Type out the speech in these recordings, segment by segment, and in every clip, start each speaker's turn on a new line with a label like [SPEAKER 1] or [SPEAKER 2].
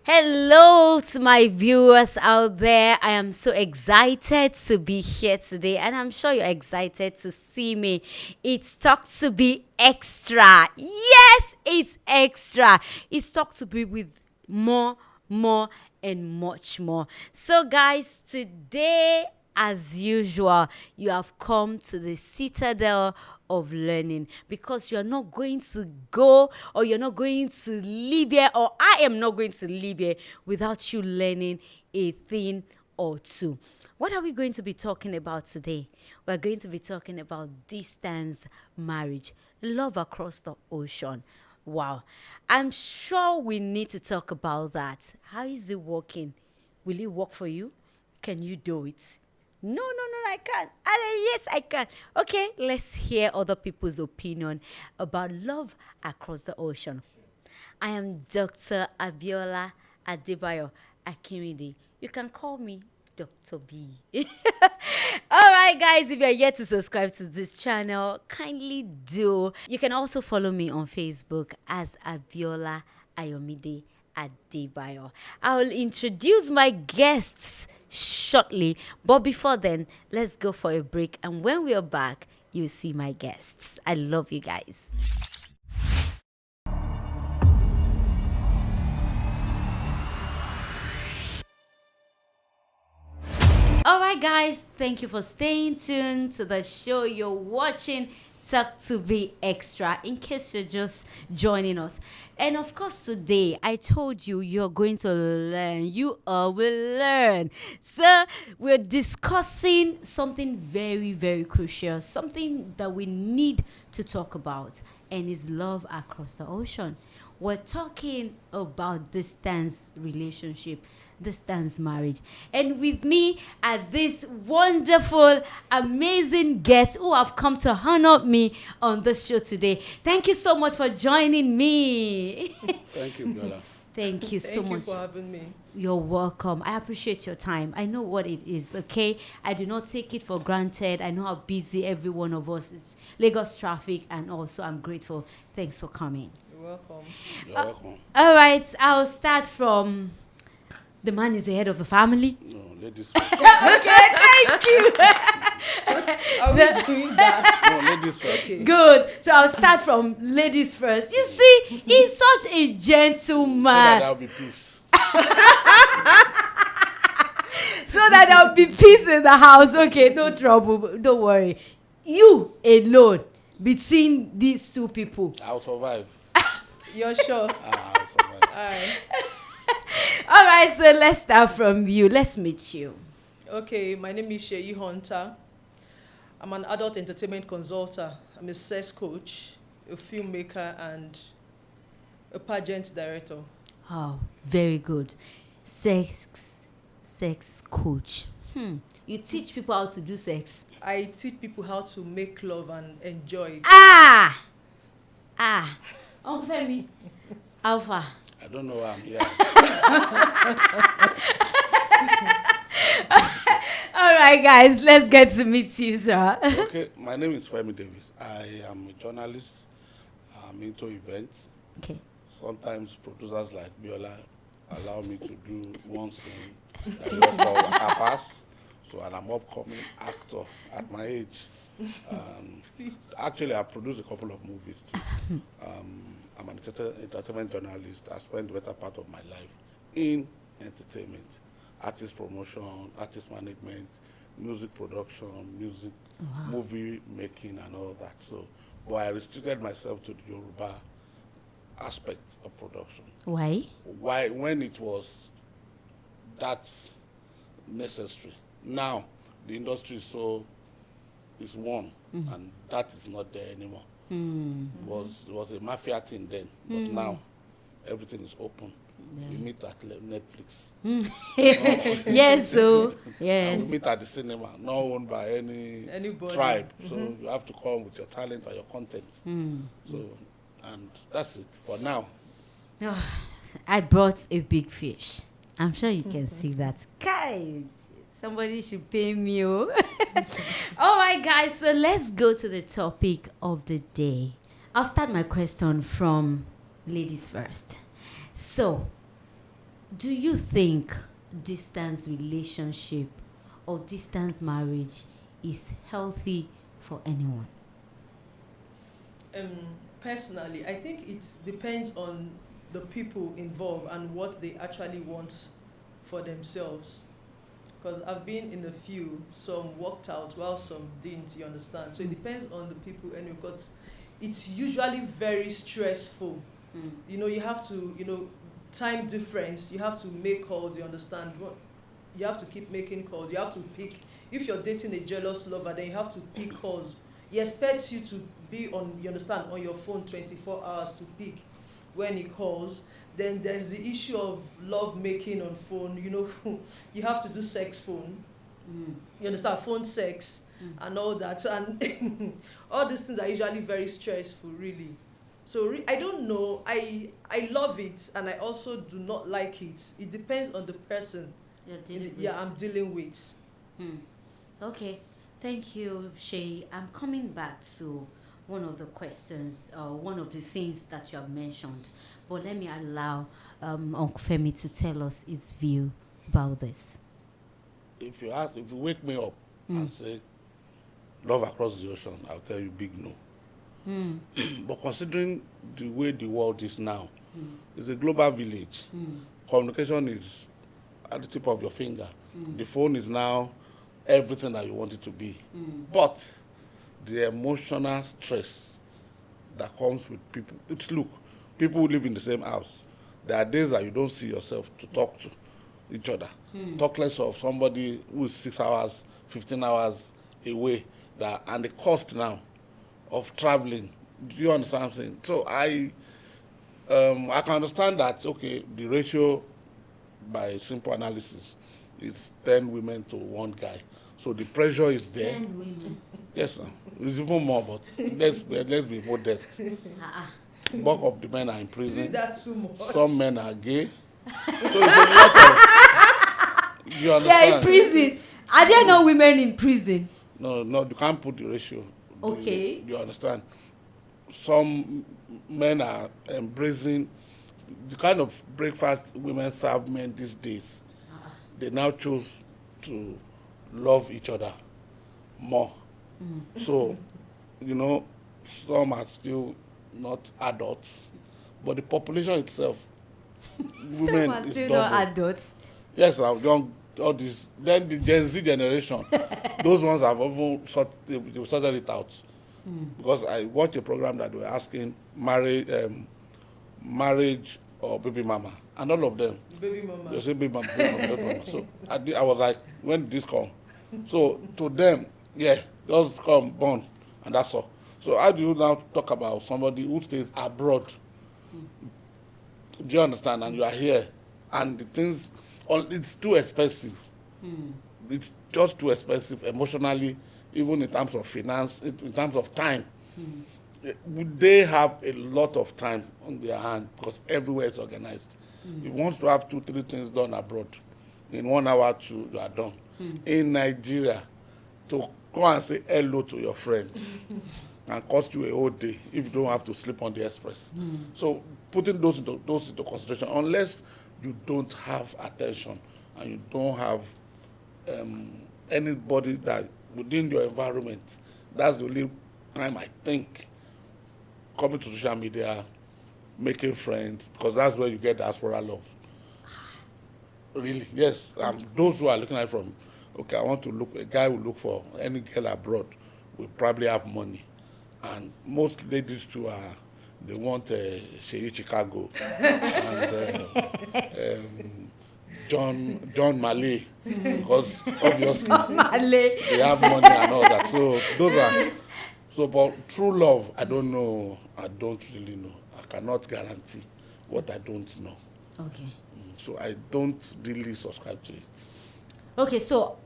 [SPEAKER 1] Hello to my viewers out there. I am so excited to be here today, and I'm sure you're excited to see me. It's Talk to Be Extra. Yes, it's extra. It's Talk to Be with more, and much more. So, guys, today, as usual, you have come to the citadel of learning because you're not going to go or you're not going to leave here, or I am not going to leave here without you learning a thing or two. What are we going to be talking about today? We're going to be talking about distance marriage, love across the ocean. Wow. I'm sure we need to talk about that. How is it working? Will it work for you? Can you do it? No, I can't. Yes, I can. Okay, let's hear other people's opinion about love across the ocean. I am Dr. Abiola Adebayo Akimide. You can call me Dr. B. All right, guys, if you're yet to subscribe to this channel, kindly do. You can also follow me on Facebook as Abiola Ayomide Adebayo. I will introduce my guests shortly, but before then, let's go for a break. And when we are back, you'll see my guests. I love you guys. All right, guys, thank you for staying tuned to the show. You're watching Talk to Be Extra in case you're just joining us. And of course, today I told you you're going to learn. You all will learn. So, we're discussing something very crucial, something that we need to talk about, and is love across the ocean. We're talking about distance relationship, distance marriage. And with me are these wonderful, amazing guests who have come to honor me on the show today. Thank you so much for joining me.
[SPEAKER 2] Thank you, Bella.
[SPEAKER 1] Thank you so
[SPEAKER 3] Thank you
[SPEAKER 1] much.
[SPEAKER 3] for having me.
[SPEAKER 1] You're welcome. I appreciate your time. I know what it is, okay? I do not take it for granted. I know how busy every one of us is. Lagos traffic, and also I'm grateful. Thanks for coming.
[SPEAKER 3] You're welcome.
[SPEAKER 2] You're welcome.
[SPEAKER 1] All right, I'll start from the man is the head of the family.
[SPEAKER 2] No, ladies
[SPEAKER 1] Okay,
[SPEAKER 2] first.
[SPEAKER 1] thank you.
[SPEAKER 3] Are we doing that?
[SPEAKER 2] No, ladies first.
[SPEAKER 3] Okay.
[SPEAKER 1] Good. So I'll start from ladies first. You see, he's such a
[SPEAKER 2] So that
[SPEAKER 1] gentleman.
[SPEAKER 2] there'll be peace.
[SPEAKER 1] So that there'll be peace in the house. Okay, no trouble. Don't worry. You alone between these two people.
[SPEAKER 2] I'll survive.
[SPEAKER 3] You're sure?
[SPEAKER 2] I'll survive.
[SPEAKER 3] Alright.
[SPEAKER 1] All right, so let's start from you. Let's meet you.
[SPEAKER 3] Okay, my name is Sheyi Hunter. I'm an adult entertainment consultant. I'm a sex coach, a filmmaker, and a pageant director.
[SPEAKER 1] Oh, very good. Sex coach. You teach people how to do sex.
[SPEAKER 3] I teach people how to make love and enjoy it.
[SPEAKER 1] Ah. Femi. Alpha.
[SPEAKER 2] I don't know why I'm here.
[SPEAKER 1] All right, guys, let's get to meet you, sir.
[SPEAKER 2] Okay, my name is Femi Davis. I am a journalist. I'm into events.
[SPEAKER 1] Okay.
[SPEAKER 2] Sometimes producers like Biola allow me to do one scene that you call Waka Pass. So, and I'm upcoming actor at my age. Actually, I produced a couple of movies too. I'm an entertainment journalist. I spent the better part of my life in entertainment, artist promotion, artist management, music production, movie making, and all that. So, but I restricted myself to the Yoruba aspect of production.
[SPEAKER 1] Why?
[SPEAKER 2] Why, when it was that necessary. Now, the industry is one, and that is not there anymore. It was a mafia thing then, but now everything is open. We meet at Netflix.
[SPEAKER 1] Yes, so
[SPEAKER 2] And
[SPEAKER 1] yes.
[SPEAKER 2] we meet at the cinema, not owned by
[SPEAKER 3] Anybody.
[SPEAKER 2] tribe. So you have to come with your talent and your content. So, and that's it for now.
[SPEAKER 1] I brought a big fish. I'm sure you can see that. Guys, somebody should pay me. Oh. All right, guys, so let's go to the topic of the day. I'll start my question from ladies first. So, Do you think distance relationship or distance marriage is healthy for anyone?
[SPEAKER 3] Um, Personally, I think it depends on the people involved and what they actually want for themselves. Because I've been in a few, some worked out while some didn't, you understand? So it depends on the people, and because it's usually very stressful. You know, you have to, time difference, you have to make calls, you understand? You have to keep making calls, you have to pick. If you're dating a jealous lover, then you have to pick calls. He expects you to be on, you understand, on your phone 24 hours to pick when he calls. Then there's the issue of love making on phone. You have to do sex phone. You understand, phone sex and all that, and all these things are usually very stressful, really. So I don't know. I love it, and I also do not like it. It depends on the person. I'm dealing with.
[SPEAKER 1] Okay, thank you, Shay. I'm coming back to one of the questions, one of the things that you have mentioned. But let me allow Uncle Femi to tell us his view about this.
[SPEAKER 2] If you wake me up and say, love across the ocean, I'll tell you big no. But considering the way the world is now, it's a global village. Communication is at the tip of your finger. The phone is now everything that you want it to be. But the emotional stress that comes with people, look, people who live in the same house, there are days that you don't see yourself to talk to each other. Talk less of somebody who is 6 hours, 15 hours away, and the cost now of traveling. Do you understand what I'm saying? So I can understand that, okay, the ratio by simple analysis is 10 women to 1 guy. So the pressure is there.
[SPEAKER 1] 10 women.
[SPEAKER 2] Yes, sir. It's even more, but let's be modest. Bulk of the men are in prison.
[SPEAKER 3] That's too much.
[SPEAKER 2] Some men are gay. So it's a lot of. You understand?
[SPEAKER 1] They're in prison. Are there no women in prison?
[SPEAKER 2] No, you can't put the ratio.
[SPEAKER 1] Okay.
[SPEAKER 2] You understand? Some men are embracing the kind of breakfast women serve men these days. They now choose to love each other more. So, some are still not adults, but the population itself, women
[SPEAKER 1] Some are
[SPEAKER 2] is
[SPEAKER 1] still
[SPEAKER 2] double.
[SPEAKER 1] not adults.
[SPEAKER 2] Yes, I've done all this. Then the Gen Z generation, those ones have even sorted it out. Because I watched a program that they were asking marriage or baby mama, and all of them.
[SPEAKER 3] Baby mama.
[SPEAKER 2] They say baby mama, baby mama. So I was like, when did this come? So to them, just come born, and that's all. So how do you now talk about somebody who stays abroad? Do you understand? And you are here, and the things, it's too expensive. It's just too expensive emotionally, even in terms of finance, in terms of time. They have a lot of time on their hand because everywhere is organized. If you want to have 2-3 things done abroad, in 1 hour, 2, you are done. In Nigeria, to go and say hello to your friend can cost you a whole day if you don't have to sleep on the express. So putting those into consideration, unless you don't have attention and you don't have anybody that within your environment, that's the only time I think coming to social media, making friends, because that's where you get diaspora love. Really, yes. Those who are looking at it from, okay, I want to look, a guy will look for any girl abroad will probably have money. And most ladies too they want Sherry Chicago and John Malay, because obviously they have money and all that. So those are, but true love, I don't know. I don't really know. I cannot guarantee what I don't know.
[SPEAKER 1] Okay.
[SPEAKER 2] So I don't really subscribe to it.
[SPEAKER 1] Okay, so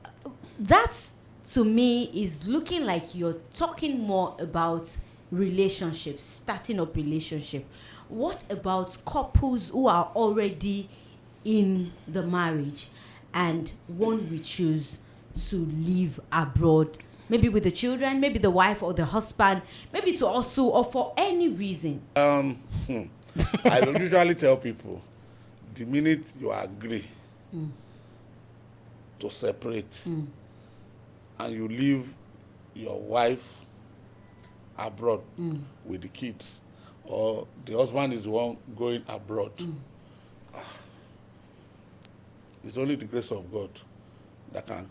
[SPEAKER 1] that's, to me, is looking like you're talking more about relationships, starting up relationship. What about couples who are already in the marriage and one we choose to live abroad, maybe with the children, maybe the wife or the husband, maybe to also, or for any reason?
[SPEAKER 2] I usually tell people the minute you agree to separate and you leave your wife abroad with the kids, or the husband is the one going abroad, it's only the grace of God that can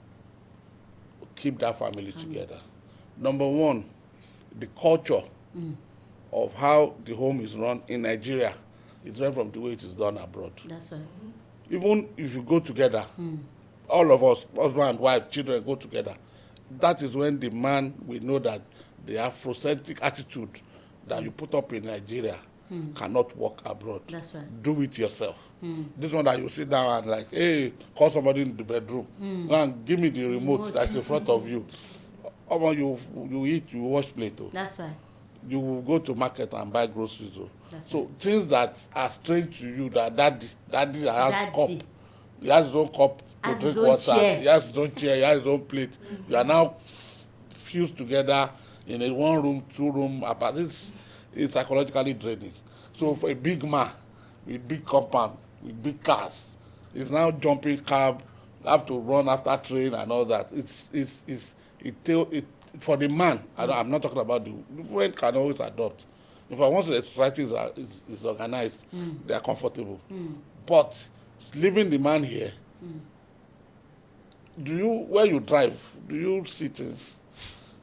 [SPEAKER 2] keep that family together. Number one, the culture of how the home is run in Nigeria is different from the way it is done abroad.
[SPEAKER 1] That's right.
[SPEAKER 2] Even if you go together, all of us, husband and wife, children, go together, that is when the man will know that the Afrocentric attitude that you put up in Nigeria cannot work abroad.
[SPEAKER 1] That's right.
[SPEAKER 2] Do it yourself. This one that you sit down and like, hey, call somebody in the bedroom. Go and give me the remote that's in front of you. You eat, you wash plate.
[SPEAKER 1] That's right.
[SPEAKER 2] You will go to market and buy groceries.
[SPEAKER 1] That's
[SPEAKER 2] So things that are strange to you, that daddy has
[SPEAKER 1] Daddy.
[SPEAKER 2] cup. He has his own cup to
[SPEAKER 1] Has
[SPEAKER 2] drink
[SPEAKER 1] his own
[SPEAKER 2] water.
[SPEAKER 1] chair.
[SPEAKER 2] He has his own chair. He has his own plate. You are now fused together in a 1 room, 2 room apartment. It's psychologically draining. So for a big man with big compound, with big cars, he's now jumping cab, have to run after train and all that. It for the man. I'm not talking about the women can always adopt. If I want to, the society is organized, they are comfortable. But leaving the man here, when you drive, do you see things?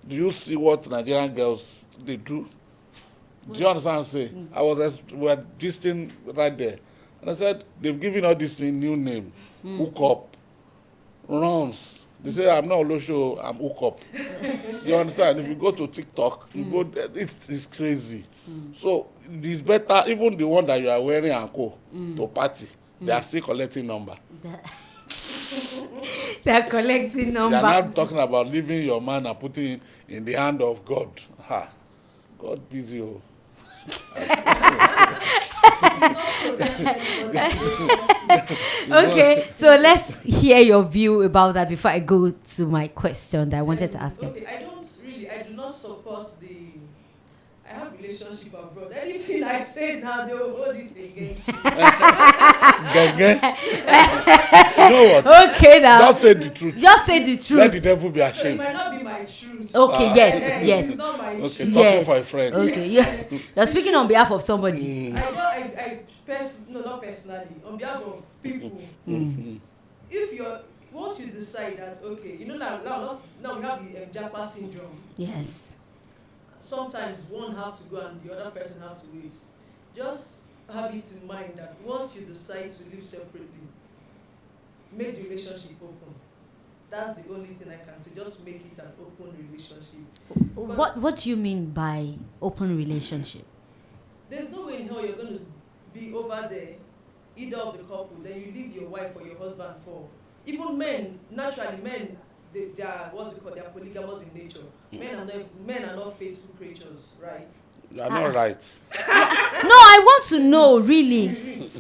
[SPEAKER 2] Do you see what Nigerian girls they do? Do you understand what I'm saying? We were this thing right there. And I said, they've given all this thing new name. Hook up, runs. They say, I'm not Olosho, I'm hook up. You understand? If you go to TikTok, you go there, it's crazy. So it's better, even the one that you are wearing and go to party, they are still collecting number.
[SPEAKER 1] They are collecting number.
[SPEAKER 2] They are not talking about leaving your man and putting him in the hand of God. God busy.
[SPEAKER 1] Okay, so let's hear your view about that before I go to my question that I wanted to ask him.
[SPEAKER 3] Okay, I do not support I have relationship abroad. Anything I say now, they will hold it against me.
[SPEAKER 2] You know what?
[SPEAKER 1] Okay, now.
[SPEAKER 2] Just say the truth.
[SPEAKER 1] Just say the truth.
[SPEAKER 2] Let the devil be
[SPEAKER 3] So it
[SPEAKER 2] ashamed.
[SPEAKER 3] might not be my truth.
[SPEAKER 1] Okay, yes.
[SPEAKER 3] It's not my
[SPEAKER 2] Okay,
[SPEAKER 3] truth.
[SPEAKER 2] talking
[SPEAKER 1] Yes.
[SPEAKER 2] for a friend.
[SPEAKER 1] Okay, yeah. You're speaking on behalf of somebody.
[SPEAKER 3] Not personally, on behalf of people. If once you decide that, okay, now we have the Japa syndrome.
[SPEAKER 1] Yes.
[SPEAKER 3] Sometimes one has to go and the other person has to wait. Just have it in mind that once you decide to live separately, make the relationship open. That's the only thing I can say. Just make it an open relationship.
[SPEAKER 1] What do you mean by open relationship?
[SPEAKER 3] There's no way in hell you're going to be over there, either of the couple, then you leave your wife or your husband for. Even men, naturally, they are they are polygamous in nature. Men are not faithful creatures, right?
[SPEAKER 2] You are not right.
[SPEAKER 1] No, I want to know, really.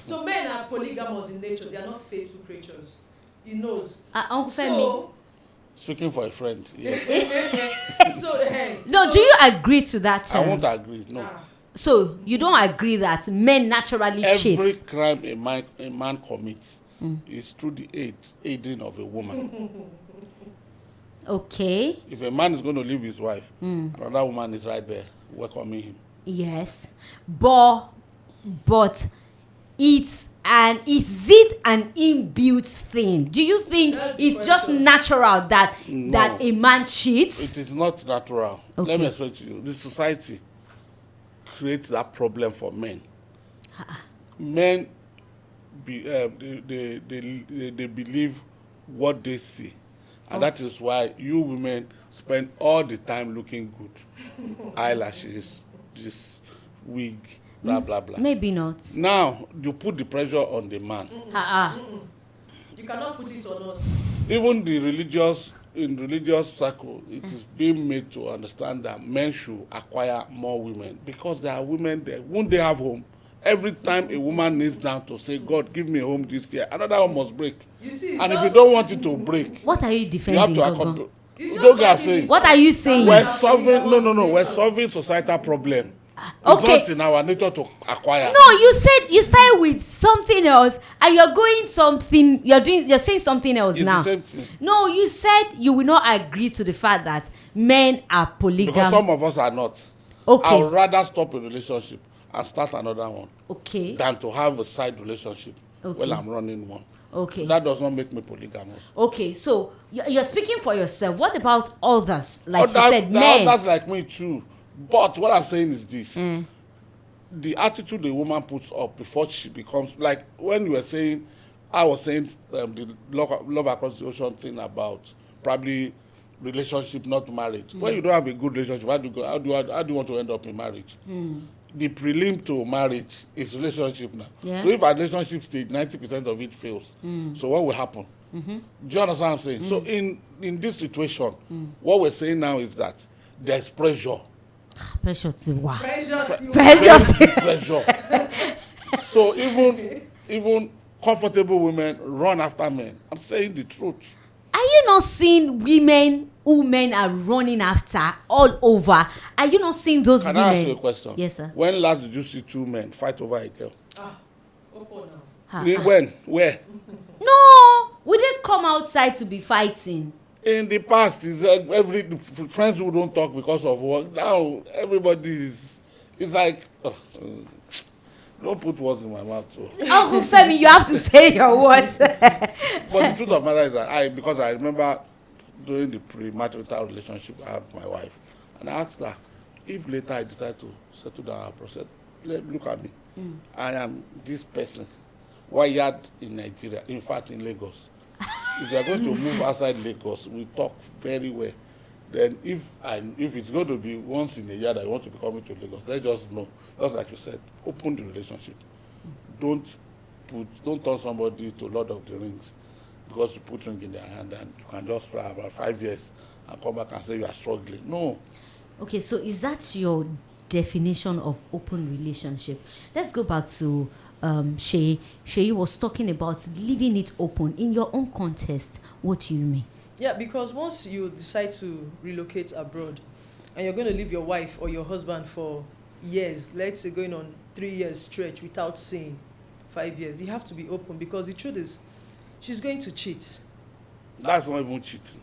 [SPEAKER 3] So men are polygamous in nature. They are not faithful creatures. He knows.
[SPEAKER 1] Uncle Femi.
[SPEAKER 2] Speaking for a friend. Yes.
[SPEAKER 1] No, do you agree to that?
[SPEAKER 2] I won't agree. No.
[SPEAKER 1] So you don't agree that men naturally cheat?
[SPEAKER 2] Every crime a man commits is through the aiding of a woman.
[SPEAKER 1] Okay.
[SPEAKER 2] If a man is going to leave his wife, another woman is right there welcoming him.
[SPEAKER 1] Yes, but is it an inbuilt thing? Do you think it's just natural that a man cheats?
[SPEAKER 2] It is not natural.
[SPEAKER 1] Okay.
[SPEAKER 2] Let me explain to you. The society creates that problem for men. Men they believe what they see. And that is why you women spend all the time looking good. Eyelashes, this wig, blah, blah, blah.
[SPEAKER 1] Maybe not.
[SPEAKER 2] Now, you put the pressure on the man.
[SPEAKER 3] You cannot put it on us.
[SPEAKER 2] Even in religious circle, it is being made to understand that men should acquire more women. Because there are women there. Won't they have home? Every time a woman kneels down to say, God, give me a home this year, another one must break.
[SPEAKER 3] You see,
[SPEAKER 2] and if you don't want it to break,
[SPEAKER 1] what are you
[SPEAKER 2] you
[SPEAKER 1] defending?
[SPEAKER 2] have to accompany.
[SPEAKER 3] It's
[SPEAKER 2] Don't
[SPEAKER 3] just
[SPEAKER 2] get saying.
[SPEAKER 1] What are you saying?
[SPEAKER 2] We're solving, no, we're solving societal problem. It's
[SPEAKER 1] Okay.
[SPEAKER 2] not in our nature to acquire.
[SPEAKER 1] No, you said you started with something else, and you're going something. You're saying something else
[SPEAKER 2] It's
[SPEAKER 1] now.
[SPEAKER 2] the same thing.
[SPEAKER 1] No, you said you will not agree to the fact that men are
[SPEAKER 2] Because
[SPEAKER 1] polygamous.
[SPEAKER 2] some of us are not.
[SPEAKER 1] Okay.
[SPEAKER 2] I would rather stop a relationship and start another one
[SPEAKER 1] Okay.
[SPEAKER 2] than to have a side relationship
[SPEAKER 1] Okay.
[SPEAKER 2] while I'm running one.
[SPEAKER 1] Okay.
[SPEAKER 2] So that does not make me polygamous.
[SPEAKER 1] Okay, so you're speaking for yourself. What about others? Like you
[SPEAKER 2] That-
[SPEAKER 1] said,
[SPEAKER 2] there
[SPEAKER 1] men.
[SPEAKER 2] are others like me too. But what I'm saying is this. The attitude the woman puts up before she becomes, like when you were saying, I was saying the love across the ocean thing about probably relationship, not marriage. When you don't have a good relationship, how do you want to end up in marriage? The prelim to marriage is relationship now.
[SPEAKER 1] Yeah.
[SPEAKER 2] So if our relationship stage, 90% of it fails. So what will happen? Do you understand what I'm saying? So in this situation, what we're saying now is that there's pressure.
[SPEAKER 1] Pressure to wow.
[SPEAKER 3] Pressure.
[SPEAKER 1] Pressure.
[SPEAKER 2] Pressure. So even comfortable women run after men. I'm saying the truth.
[SPEAKER 1] Are you not seeing women who men are running after all over? Are you not seeing those
[SPEAKER 2] Can
[SPEAKER 1] women?
[SPEAKER 2] I ask you a question?
[SPEAKER 1] Yes, sir.
[SPEAKER 2] When last did you see two men fight over a girl?
[SPEAKER 3] Open now.
[SPEAKER 2] When? Where?
[SPEAKER 1] No, we didn't come outside to be fighting.
[SPEAKER 2] In the past, is every friends who don't talk because of work. Now everybody is. It's like. Don't put words in my mouth too.
[SPEAKER 1] Uncle Femi, you have to say your words.
[SPEAKER 2] But the truth of the matter is that because I remember during the pre-marital relationship I had with my wife, and I asked her if later I decide to settle down, I said, look at me. I am this person wired in Nigeria, in fact in Lagos. If you are going to move outside Lagos, we talk very well. Then if it's going to be once in a year that I want to be coming to Lagos, let's just know. Just like you said, open the relationship. Don't turn somebody to Lord of the Rings because you put ring in their hand and you can just fly about 5 years and come back and say you are struggling. No.
[SPEAKER 1] Okay, so is that your definition of open relationship? Let's go back to Shay. Shay was talking about leaving it open. In your own context, what do you mean?
[SPEAKER 3] Yeah, because once you decide to relocate abroad and you're going to leave your wife or your husband for years, let's say going on 3 years stretch without seeing 5 years, you have to be open because the truth is she's going to cheat.
[SPEAKER 2] That's not even cheating.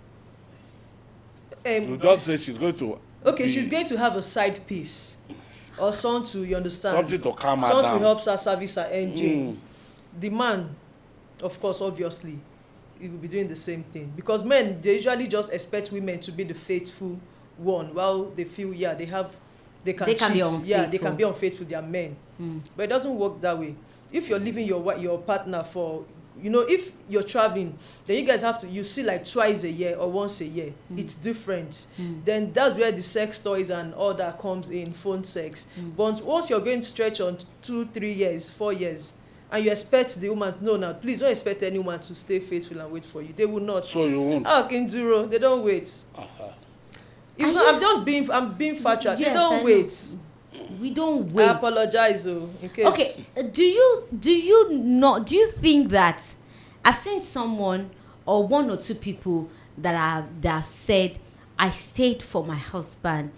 [SPEAKER 2] You just say she's going to.
[SPEAKER 3] Okay, she's going to have a side piece or something to, you understand?
[SPEAKER 2] Something to calm her
[SPEAKER 3] something
[SPEAKER 2] down.
[SPEAKER 3] to help her service her engine. The man, of course, obviously, he will be doing the same thing because men, they usually just expect women to be the faithful one while they feel they can
[SPEAKER 1] They can
[SPEAKER 3] cheat.
[SPEAKER 1] be
[SPEAKER 3] Yeah, they
[SPEAKER 1] unfaithful.
[SPEAKER 3] can be unfaithful. They are men, but it doesn't work that way. If you're leaving your partner for, if you're traveling, then you guys have to, you see like twice a year or once a year. It's different. Then that's where the sex toys and all that comes in, phone sex. But once you're going to stretch on 2, 3 years, 4 years, and you expect the woman, no, now please don't expect any woman to stay faithful and wait for you. They will not.
[SPEAKER 2] So you won't.
[SPEAKER 3] Kinduro, they don't wait. It's not, I'm being factual.
[SPEAKER 1] Yes,
[SPEAKER 3] They
[SPEAKER 1] I
[SPEAKER 3] don't
[SPEAKER 1] know.
[SPEAKER 3] wait.
[SPEAKER 1] We don't
[SPEAKER 3] I
[SPEAKER 1] wait.
[SPEAKER 3] apologize, in case.
[SPEAKER 1] Okay, do you think that I've seen someone or one or two people that have said I stayed for my husband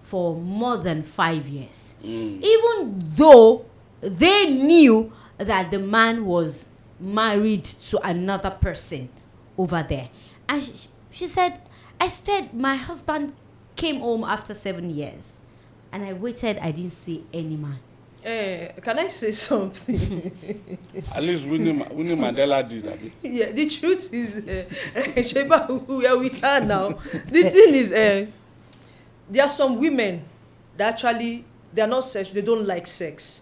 [SPEAKER 1] for more than 5 years, even though they knew that the man was married to another person over there, and she said I stayed. My husband came home after 7 years, and I waited. I didn't see any man.
[SPEAKER 3] Can I say something?
[SPEAKER 2] At least Winnie Mandela did that.
[SPEAKER 3] Yeah, the truth is, Sheba, we are with her now. The thing is, there are some women that actually, they are not sex, they don't like sex.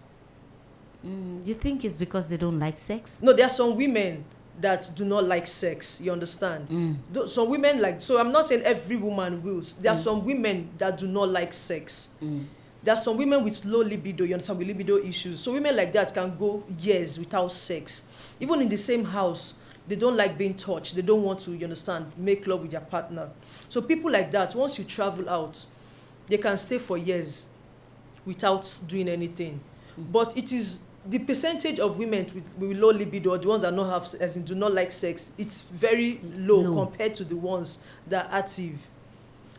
[SPEAKER 1] Do you think it's because they don't like sex?
[SPEAKER 3] No, there are some women that do not like sex, you understand? Some women like, so I'm not saying every woman will. There are some women that do not like sex. There are some women with low libido, you understand, with libido issues. So women like that can go years without sex. Even in the same house, they don't like being touched. They don't want to, you understand, make love with their partner. So people like that, once you travel out, they can stay for years without doing anything. But it is the percentage of women with low libido, or the ones that not have, as in do not like sex, it's very low compared to the ones that are active.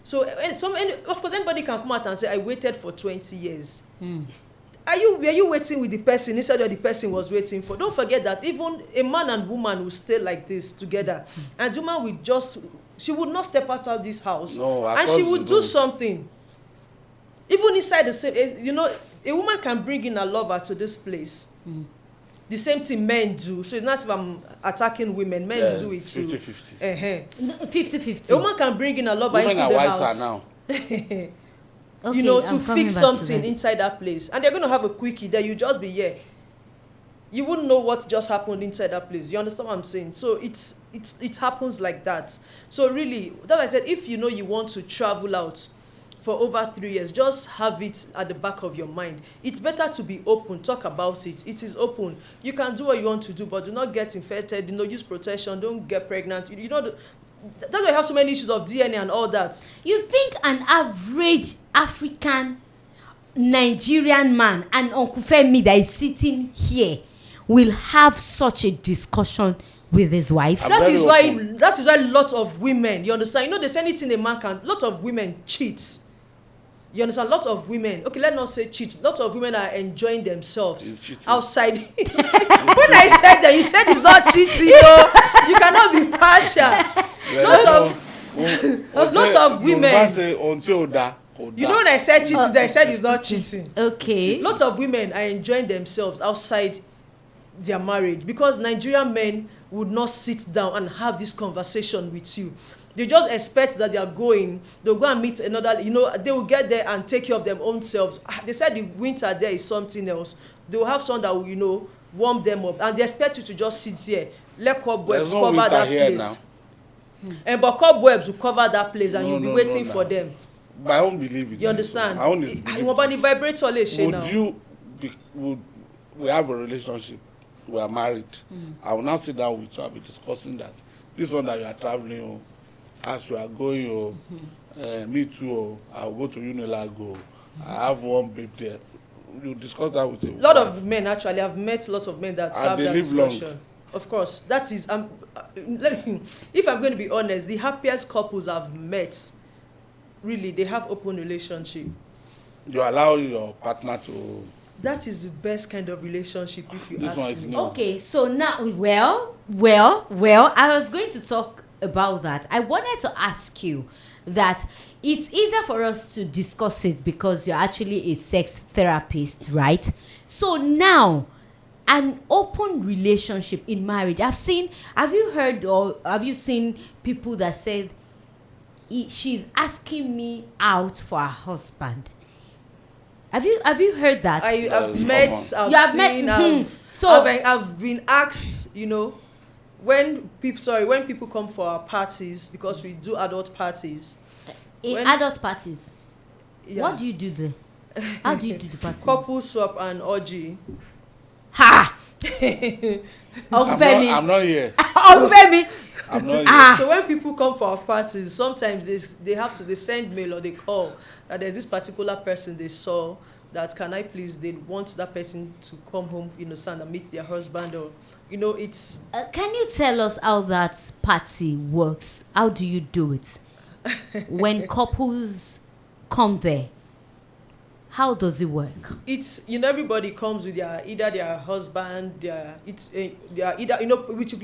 [SPEAKER 3] So of course anybody can come out and say I waited for 20 years. Were you waiting with the person instead of the person was waiting for? Don't forget that even a man and woman will stay like this together, and woman will she would not step out of this house, and she would do something. Even inside the same, you know, a woman can bring in a lover to this place. The same thing men do. So it's not if I'm attacking women, men do it too.
[SPEAKER 2] 50-50.
[SPEAKER 1] 50-50.
[SPEAKER 3] A woman can bring in a lover into the house.
[SPEAKER 2] Now.
[SPEAKER 1] Okay,
[SPEAKER 3] you know, to
[SPEAKER 1] I'm coming
[SPEAKER 3] fix
[SPEAKER 1] back to
[SPEAKER 3] something
[SPEAKER 1] that.
[SPEAKER 3] inside that place, and they're going to have a quickie there. You just be here, you wouldn't know what just happened inside that place. You understand what I'm saying? So it happens like that. So really, that I said, if you know you want to travel out for over 3 years, just have it at the back of your mind. It's better to be open, talk about it. It is open. You can do what you want to do, but do not get infected. You know, use protection. Don't get pregnant. You know, that's why we have so many issues of DNA and all that.
[SPEAKER 1] You think an average African Nigerian man and Uncle Femi that is sitting here will have such a discussion with his wife?
[SPEAKER 3] That is why a lot of women, you understand, you know, there's anything a man can, a lot of women cheat. You understand? A lot of women, okay, let's not say cheat, a lot of women are enjoying themselves outside. When I said that, you said it's not cheating, you cannot be partial. Lots of women, you know, when I said cheating, I said it's not cheating.
[SPEAKER 1] Okay.
[SPEAKER 3] Lots of women are enjoying themselves outside their marriage, because Nigerian men would not sit down and have this conversation with you. They just expect that they'll go and meet another, you know, they will get there and take care of their own selves. They said the winter there is something else. They will have someone that will, you know, warm them up, and they expect you to just sit here, let cobwebs cover that place. But cobwebs will cover that place, and you'll be waiting for them.
[SPEAKER 2] My own belief is,
[SPEAKER 3] you understand?
[SPEAKER 2] My own is belief. We have a relationship, we are married. I will not sit down with you, I'll be discussing that. This one that you are traveling, as you are going, me too, I'll go to Unilag, I have one babe there. You discuss that with him.
[SPEAKER 3] A lot of men, actually, I've met a lot of men that have that discussion. Long. Of course, that is, if I'm going to be honest, the happiest couples I've met, really, they have open relationship.
[SPEAKER 2] You allow your partner to...
[SPEAKER 3] That is the best kind of relationship, if you ask me.
[SPEAKER 1] Okay, so now, well, I was going to talk about that. I wanted to ask you that it's easier for us to discuss it because you're actually a sex therapist, right? So now, an open relationship in marriage. Have you heard or have you seen people that said she's asking me out for a husband? Have you heard that?
[SPEAKER 3] I've met, I've been asked, you know, when people come for our parties, because we do adult parties.
[SPEAKER 1] Adult parties? Yeah. What do you do there? How do you do the party?
[SPEAKER 3] Couple swap and orgy.
[SPEAKER 1] Ha!
[SPEAKER 2] I'm not here.
[SPEAKER 1] Femi.
[SPEAKER 2] I'm not here.
[SPEAKER 3] So when people come for our parties, sometimes they send mail or they call that there's this particular person they saw that they want that person to come home, you know, stand and meet their husband, or, you know, it's...
[SPEAKER 1] Can you tell us how that party works? How do you do it? When couples come there, how does it work?
[SPEAKER 3] It's, you know, everybody comes with either their husband, you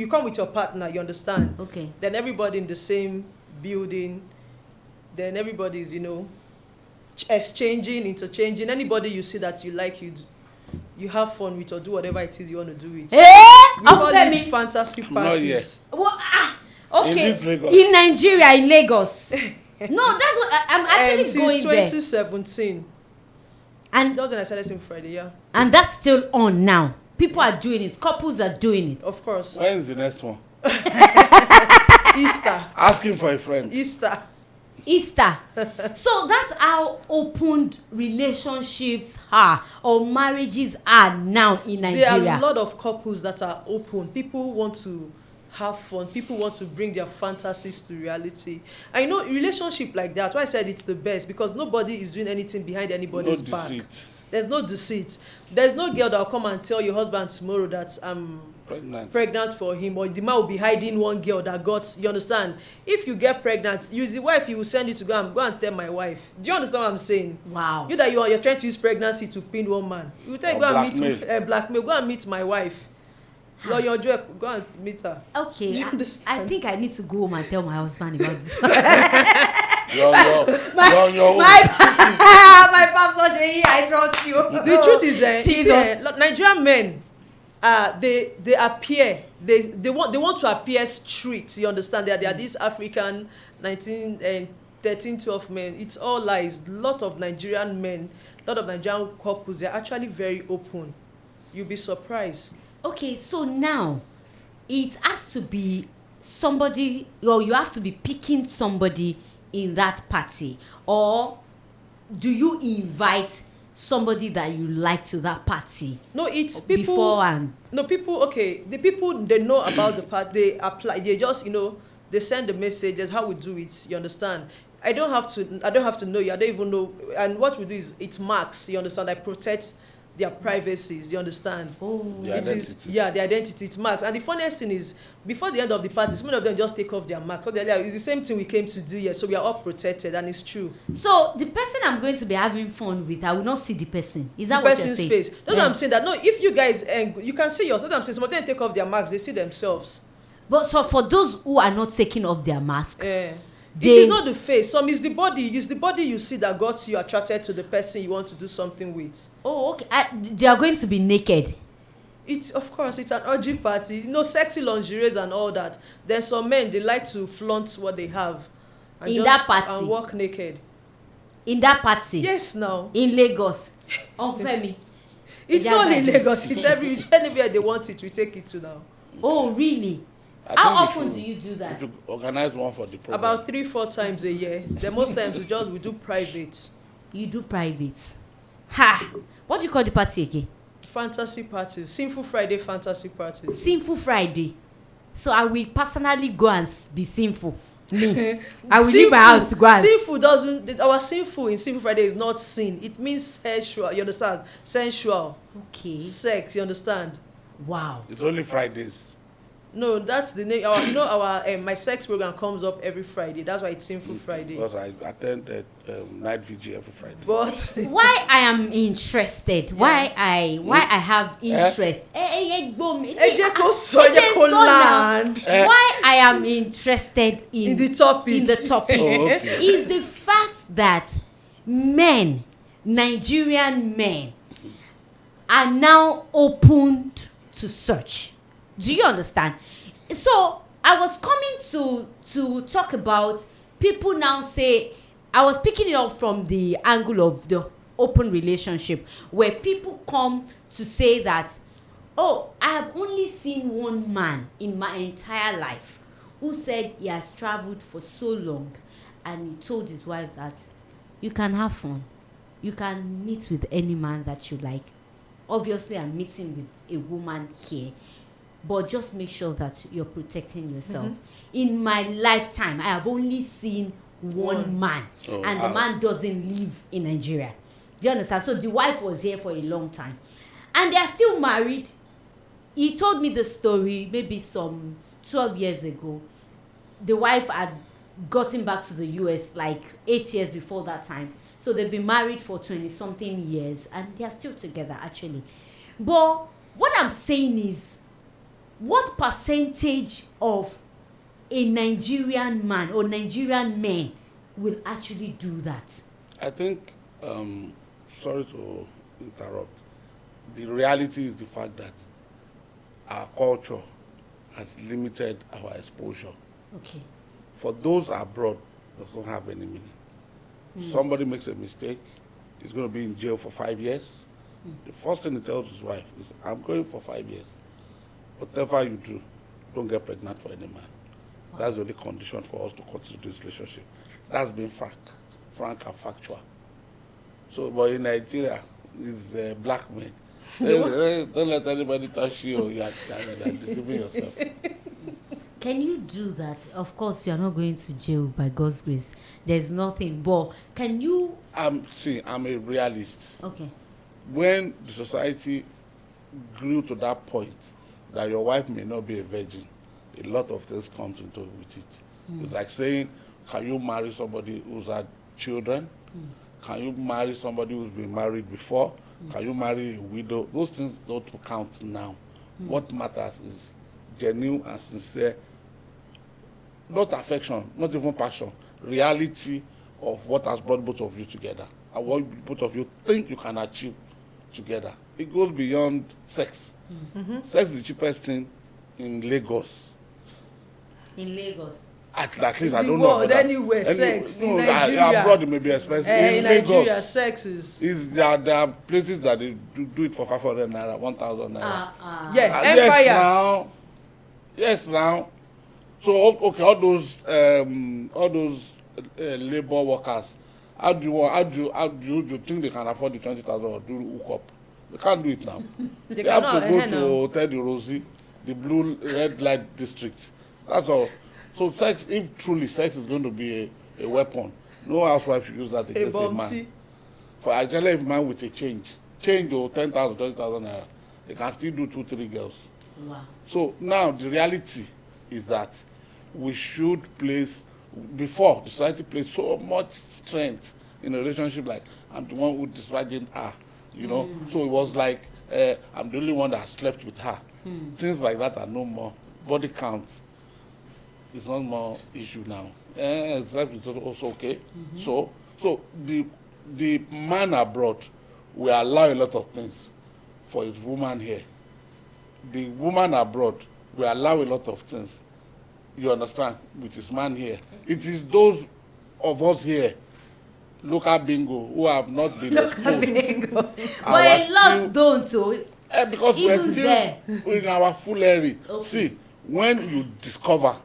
[SPEAKER 3] come with your partner, you understand?
[SPEAKER 1] Okay.
[SPEAKER 3] Then everybody in the same building, then everybody's, you know, interchanging. Anybody you see that you like, you have fun with, or do whatever it is you want to do with. We call it fantasy parties.
[SPEAKER 1] Okay. In Nigeria, in Lagos. No, that's what I'm actually going there.
[SPEAKER 3] Since 2017.
[SPEAKER 1] And
[SPEAKER 3] that was when I started seeing Friday, yeah.
[SPEAKER 1] And that's still on now. People are doing it. Couples are doing it.
[SPEAKER 3] Of course.
[SPEAKER 2] When is the next one?
[SPEAKER 3] Easter.
[SPEAKER 2] Asking for a friend.
[SPEAKER 3] Easter.
[SPEAKER 1] So that's how opened relationships are, or marriages are now in Nigeria.
[SPEAKER 3] There are a lot of couples that are open. People want to have fun. People want to bring their fantasies to reality. I know relationship like that. Why I said it's the best, because nobody is doing anything behind anybody's back. There's no deceit. There's no girl that will come and tell your husband tomorrow that I'm pregnant for him, or the man will be hiding one girl that got, you understand? If you get pregnant, use the wife, you will send you to go and tell my wife. Do you understand what I'm saying?
[SPEAKER 1] Wow.
[SPEAKER 3] You that you're trying to use pregnancy to pin one man. You will tell you, go and meet blackmail, go and meet my wife. Your job, go and meet her.
[SPEAKER 1] Okay.
[SPEAKER 3] Do you understand?
[SPEAKER 1] I think I need to go home and tell my husband about this. My pastor, I trust you.
[SPEAKER 3] The truth is, Nigerian men, they appear, they want to appear strict. You understand? They are these African 19 and 13, 12 men. It's all lies. Lot of Nigerian men, lot of Nigerian couples, they're actually very open. You'll be surprised.
[SPEAKER 1] Okay, so now it has to be somebody, or you have to be picking somebody in that party, or do you invite somebody that you like to that party?
[SPEAKER 3] No, it's people
[SPEAKER 1] beforehand.
[SPEAKER 3] No, people, okay, the people, they know about the party, they apply, they just, they send the message. That's how we do it. You understand? I don't have to know you. I don't even know. And what we do is, it marks. You understand? I protect their privacies. You understand?
[SPEAKER 1] Oh,
[SPEAKER 2] the identity.
[SPEAKER 3] The identity. It marks. And the funniest thing is, before the end of the party, some of them just take off their marks. So they're like, it's the same thing we came to do here. So we are all protected, and it's true.
[SPEAKER 1] So the person I'm going to be having fun with, I will not see the person. Is that
[SPEAKER 3] the
[SPEAKER 1] what you're saying?
[SPEAKER 3] person's face. That's what I'm saying. That no, if you guys, you can see yourself. I'm saying some of them take off their masks. They see themselves.
[SPEAKER 1] But so for those who are not taking off their mask,
[SPEAKER 3] it is not the face. Some is the body. It's the body you see that got you attracted to the person you want to do something with.
[SPEAKER 1] Oh, okay. They are going to be naked.
[SPEAKER 3] Of course, it's an orgy party. Sexy lingeries and all that. Then some men, they like to flaunt what they have. And
[SPEAKER 1] in that party.
[SPEAKER 3] And walk naked.
[SPEAKER 1] In that party.
[SPEAKER 3] Yes, now.
[SPEAKER 1] In Lagos. On Femi.
[SPEAKER 3] It's not in Lagos. It's anywhere they want it. We take it to now.
[SPEAKER 1] Oh, really? How often do you do that?
[SPEAKER 2] You should organize one for the program.
[SPEAKER 3] About 3-4 times a year. Then most times we do private.
[SPEAKER 1] You do private. Ha! What do you call the party again?
[SPEAKER 3] Fantasy parties. Sinful Friday fantasy parties.
[SPEAKER 1] Sinful Friday. So I will personally go and be sinful. Me. I will leave my house to go and...
[SPEAKER 3] Sinful doesn't... Our sinful in Sinful Friday is not sin. It means sensual. You understand? Sensual.
[SPEAKER 1] Okay.
[SPEAKER 3] Sex. You understand?
[SPEAKER 1] Wow.
[SPEAKER 2] It's only Fridays.
[SPEAKER 3] No, that's the name. Our my sex program comes up every Friday. That's why it's Sinful Friday.
[SPEAKER 2] Because I attend night vigil every Friday.
[SPEAKER 3] But
[SPEAKER 1] why I am interested? Why I have interest? Why I am interested in
[SPEAKER 3] the topic.
[SPEAKER 1] Is the fact that Nigerian men, are now opened to search. Do you understand? So I was coming to talk about people now say, I was picking it up from the angle of the open relationship, where people come to say that, oh, I have only seen one man in my entire life who said he has traveled for so long, and he told his wife that you can have fun, you can meet with any man that you like. Obviously, I'm meeting with a woman here, but just make sure that you're protecting yourself. Mm-hmm. In my lifetime, I have only seen one man, and the man doesn't live in Nigeria. Do you understand? So the wife was here for a long time, and they are still married. He told me the story maybe some 12 years ago. The wife had gotten back to the US like 8 years before that time. So they've been married for 20-something years, and they are still together, actually. But what I'm saying is, what percentage of a Nigerian man or Nigerian men will actually do that?
[SPEAKER 2] I think, sorry to interrupt, the reality is the fact that our culture has limited our exposure.
[SPEAKER 1] Okay.
[SPEAKER 2] For those abroad, it doesn't have any meaning. Somebody makes a mistake, he's going to be in jail for 5 years. The first thing he tells his wife is, I'm going for 5 years. Whatever you do, don't get pregnant for any man. Wow. That's the only condition for us to continue this relationship. That's been frank and factual. So, but in Nigeria, it's black men. Don't let anybody touch you. You're deceiving yourself.
[SPEAKER 1] Can you do that? Of course, you are not going to jail by God's grace. There's nothing. But can you...
[SPEAKER 2] I'm a realist.
[SPEAKER 1] Okay.
[SPEAKER 2] when the society grew to that point that your wife may not be a virgin, a lot of things comes into with it. It's like saying, can you marry somebody who's had children? Can you marry somebody who's been married before? Can you marry a widow? Those things don't count now. What matters is genuine and sincere, not affection, not even passion, reality of what has brought both of you together and what both of you think you can achieve together. It goes beyond sex. Sex is the cheapest thing in Lagos.
[SPEAKER 1] In Lagos.
[SPEAKER 2] At least I
[SPEAKER 3] The
[SPEAKER 2] don't know.
[SPEAKER 3] world, anywhere, sex. In Nigeria.
[SPEAKER 2] Abroad it may be expensive.
[SPEAKER 3] In Nigeria,
[SPEAKER 2] Lagos,
[SPEAKER 3] sex is.
[SPEAKER 2] there are places that they do it for 500 naira, 1,000 naira.
[SPEAKER 3] Yeah,
[SPEAKER 2] Yes
[SPEAKER 3] Empire.
[SPEAKER 2] now. Yes now. So okay, all those labor workers, how do you think they can afford the 20,000 or do hook up? They can't do it now. They have to
[SPEAKER 3] cannot,
[SPEAKER 2] go
[SPEAKER 3] now.
[SPEAKER 2] to Teddy Rosie, the blue red light district. That's all. So sex, if truly sex is going to be a weapon, no housewife should use that
[SPEAKER 3] A
[SPEAKER 2] against a man.
[SPEAKER 3] bumpty.
[SPEAKER 2] For actually a man with a change to 10,000, 20,000 naira, they can still do 2-3 girls.
[SPEAKER 1] Wow.
[SPEAKER 2] So now the reality is that we should place, before the society placed so much strength in a relationship, like I'm the one who disvirgined her, you know. So it was like I'm the only one that slept with her. Things like that are no more. Body count is not more issue now. Slept is also okay. So the man abroad will allow a lot of things for his woman here. The woman abroad will allow a lot of things, you understand, with his man here. It is those of us here, local bingo, who have not been exposed.
[SPEAKER 1] But a lot don't, so
[SPEAKER 2] Because
[SPEAKER 1] even
[SPEAKER 2] we're still
[SPEAKER 1] there.
[SPEAKER 2] in our foolery.
[SPEAKER 1] Okay.
[SPEAKER 2] See, when you discover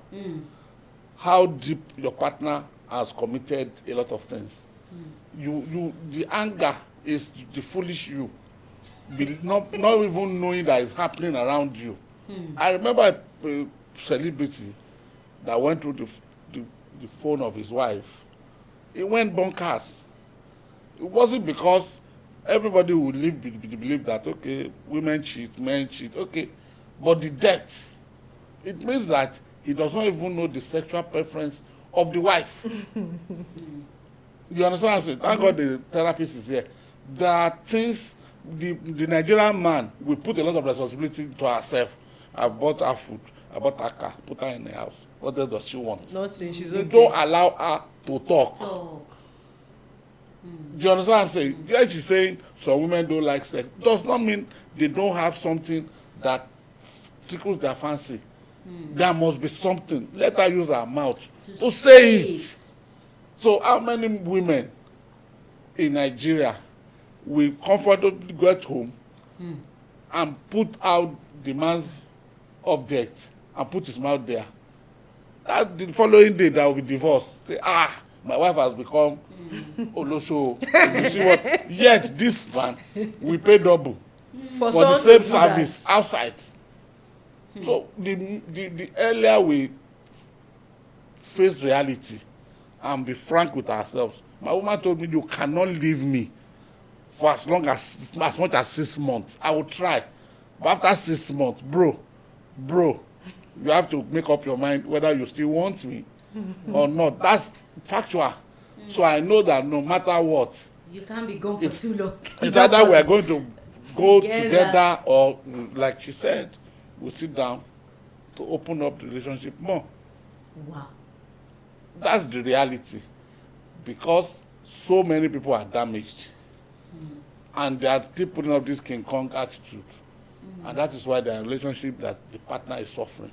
[SPEAKER 2] how deep your partner has committed a lot of things, the anger is the foolish you, not even knowing that it's happening around you. I remember a celebrity that went through the phone of his wife. He went bonkers. It wasn't because everybody would believe that, okay, women cheat, men cheat, okay, but the depth, it means that he does not even know the sexual preference of the wife. You understand what I'm saying? Thank God the therapist is here. There are things, the Nigerian man will put a lot of responsibility to herself. I bought her food, I bought her car, put her in the house. What else does she want?
[SPEAKER 3] Nothing, she's
[SPEAKER 2] You
[SPEAKER 3] okay.
[SPEAKER 2] don't allow her to talk.
[SPEAKER 1] talk.
[SPEAKER 2] Do you understand what I'm saying? Yeah, she's saying some women don't like sex. Does not mean they don't have something that tickles their fancy. There must be something. Let her use her mouth to say it. So how many women in Nigeria will comfortably go at home and put out the man's object and put his mouth there? That the following day there will be divorce. Say, my wife has become Olosho. You see what? Yet this man will pay double for the
[SPEAKER 3] someone
[SPEAKER 2] same
[SPEAKER 3] to do that.
[SPEAKER 2] service outside. So the earlier we face reality and be frank with ourselves. My woman told me, you cannot leave me for as much as 6 months. I will try. But after 6 months, bro, you have to make up your mind whether you still want me or not. That's factual. So I know that no matter what,
[SPEAKER 1] You can't be gone for too long.
[SPEAKER 2] it's either we're going to go
[SPEAKER 1] Together.
[SPEAKER 2] together or, like she said, we'll sit down to open up the relationship more.
[SPEAKER 1] Wow.
[SPEAKER 2] That's the reality. Because so many people are damaged. And they are still putting up this King Kong attitude. And that is why they are in a relationship that the partner is suffering.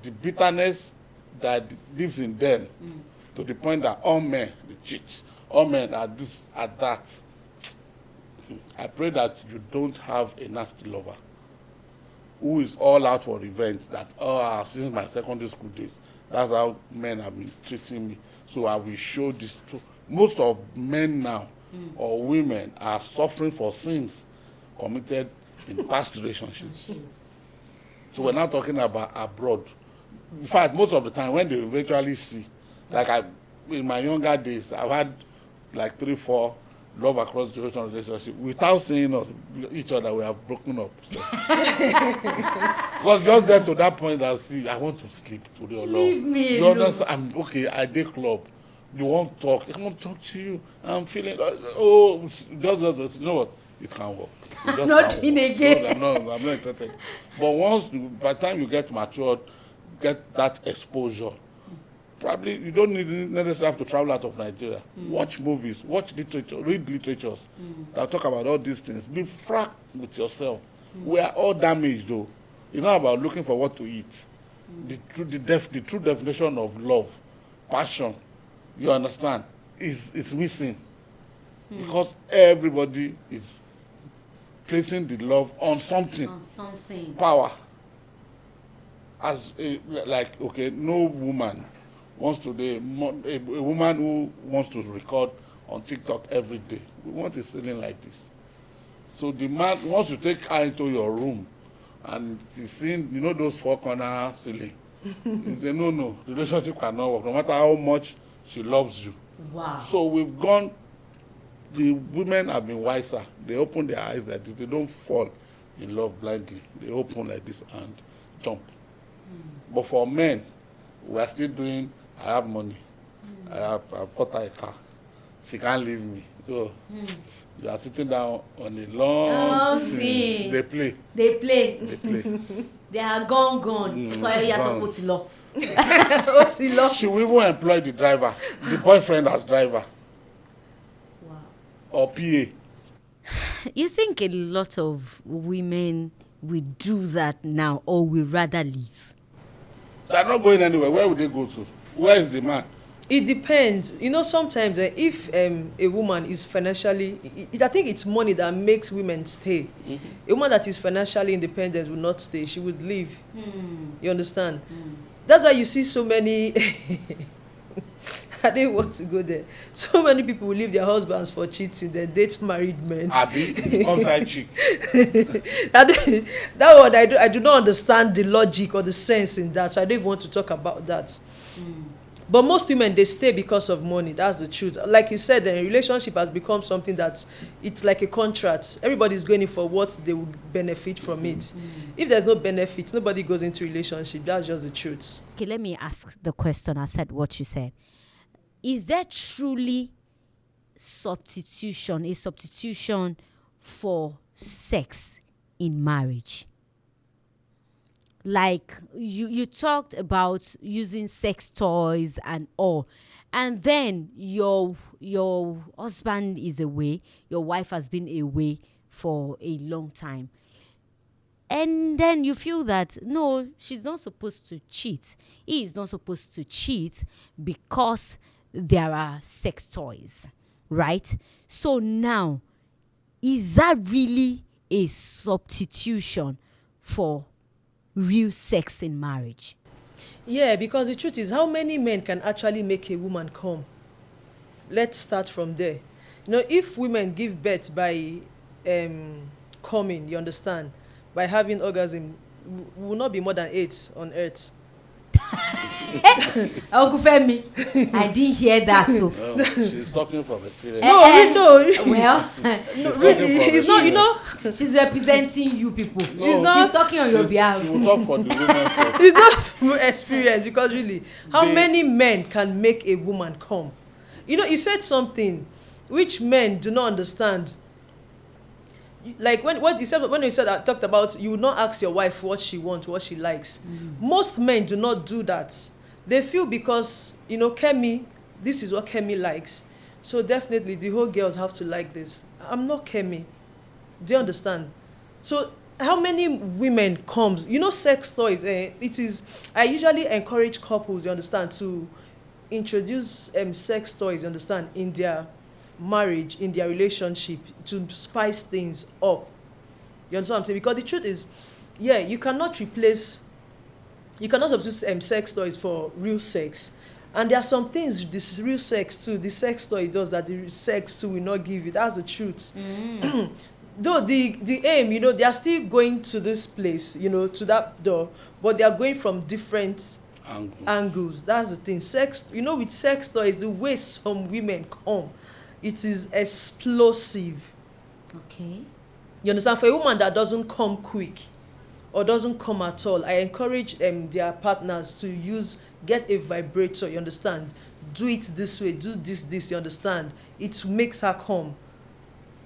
[SPEAKER 2] The bitterness that lives in them, to the point that all men they cheat, all men are this, are that. I pray that you don't have a nasty lover who is all out for revenge. That since my secondary school days, that's how men have been treating me. So I will show this to most of men now or women are suffering for sins committed in past relationships. So we're not talking about abroad. In fact, most of the time when they eventually see, like in my younger days, I've had like 3-4 love across duration relationship without seeing us each other. We have broken up. So. Because just get to that point that see, I want to sleep today or
[SPEAKER 1] Leave me
[SPEAKER 2] you
[SPEAKER 1] alone.
[SPEAKER 2] understand? I'm okay. I did club. You won't talk. I want to talk to you. I'm feeling oh, just you know what? It can work. It just
[SPEAKER 1] Not
[SPEAKER 2] can
[SPEAKER 1] in
[SPEAKER 2] work.
[SPEAKER 1] again.
[SPEAKER 2] No, I'm not interested. But by the time you get matured, get that exposure. Probably you don't necessarily have to travel out of Nigeria. Watch movies, watch literature, read literatures that talk about all these things. Be frank with yourself. We are all damaged though. It's not about looking for what to eat. The true definition of love, passion, you understand, is missing. Because everybody is placing the love on something.
[SPEAKER 1] On something.
[SPEAKER 2] Power. Like, okay, no woman wants to be a woman who wants to record on TikTok every day. We want a ceiling like this. So the man wants to take her into your room and she's seeing, you know, those 4-corner ceiling. He say, no, the relationship cannot work, no matter how much she loves you.
[SPEAKER 1] Wow.
[SPEAKER 2] So the women have been wiser. They open their eyes like this. They don't fall in love blindly. They open like this and jump. But for men, we are still doing, I have money. I've bought her a car. She can't leave me. So you are sitting down on a long scene. They play.
[SPEAKER 1] They are gone. So you are
[SPEAKER 2] gone.
[SPEAKER 1] supposed to love.
[SPEAKER 2] She will even employ the driver, the boyfriend as driver.
[SPEAKER 1] Wow.
[SPEAKER 2] Or PA.
[SPEAKER 1] You think a lot of women will do that now, or will rather leave?
[SPEAKER 2] They are not going anywhere. Where would they go to? Where is the man?
[SPEAKER 3] It depends. You know, sometimes if a woman is financially, I think it's money that makes women stay. A woman that is financially independent will not stay. She would leave. You understand? That's why you see so many. I didn't want to go there. So many people will leave their husbands for cheating. They date married men.
[SPEAKER 2] Abi, on-side chick.
[SPEAKER 3] That one, I do not understand the logic or the sense in that. So I don't even want to talk about that. But most women, they stay because of money. That's the truth. Like he said, the relationship has become something that it's like a contract. Everybody's going in for what they will benefit from it. If there's no benefit, nobody goes into relationship. That's just the truth.
[SPEAKER 1] Okay, let me ask the question. I said what you said. Is there truly a substitution for sex in marriage? Like you talked about using sex toys and all, and then your husband is away, your wife has been away for a long time, and then you feel that no, she's not supposed to cheat, he is not supposed to cheat because there are sex toys, right? So now, is that really a substitution for real sex in marriage?
[SPEAKER 3] Yeah, because the truth is, how many men can actually make a woman come? Let's start from there. You know, if women give birth by coming, you understand, by having orgasm, we will not be more than 8 on earth.
[SPEAKER 1] Uncle Femi, I didn't hear that. So.
[SPEAKER 2] She's talking from experience.
[SPEAKER 3] No.
[SPEAKER 1] Well,
[SPEAKER 3] Really, it's not, you know,
[SPEAKER 1] she's representing you people.
[SPEAKER 2] No,
[SPEAKER 1] She's
[SPEAKER 3] not-
[SPEAKER 1] talking on your behalf.
[SPEAKER 2] She will talk for the women.
[SPEAKER 3] it's not from experience, because really, how many men can make a woman come? You know, he said something which men do not understand. Like when he said, I talked about, you would not ask your wife what she wants, what she likes. Most men do not do that. They feel because, you know, Kemi, this is what Kemi likes, so definitely the whole girls have to like this. I'm not Kemi. Do you understand? So how many women comes, you know, sex toys, it is, I usually encourage couples, you understand, to introduce sex toys, you understand, in their marriage, in their relationship, to spice things up. You understand what I'm saying? Because the truth is, yeah, you cannot substitute sex toys for real sex. And there are some things this real sex too, the sex toy does that the sex too will not give you. That's the truth. Though the aim, you know, they are still going to this place, you know, to that door, but they are going from different angles. That's the thing. Sex, you know, with sex toys, the way some women come, it is explosive.
[SPEAKER 1] Okay.
[SPEAKER 3] You understand? For a woman that doesn't come quick or doesn't come at all, I encourage their partners to get a vibrator, you understand? Do it this way, do this, you understand? It makes her come.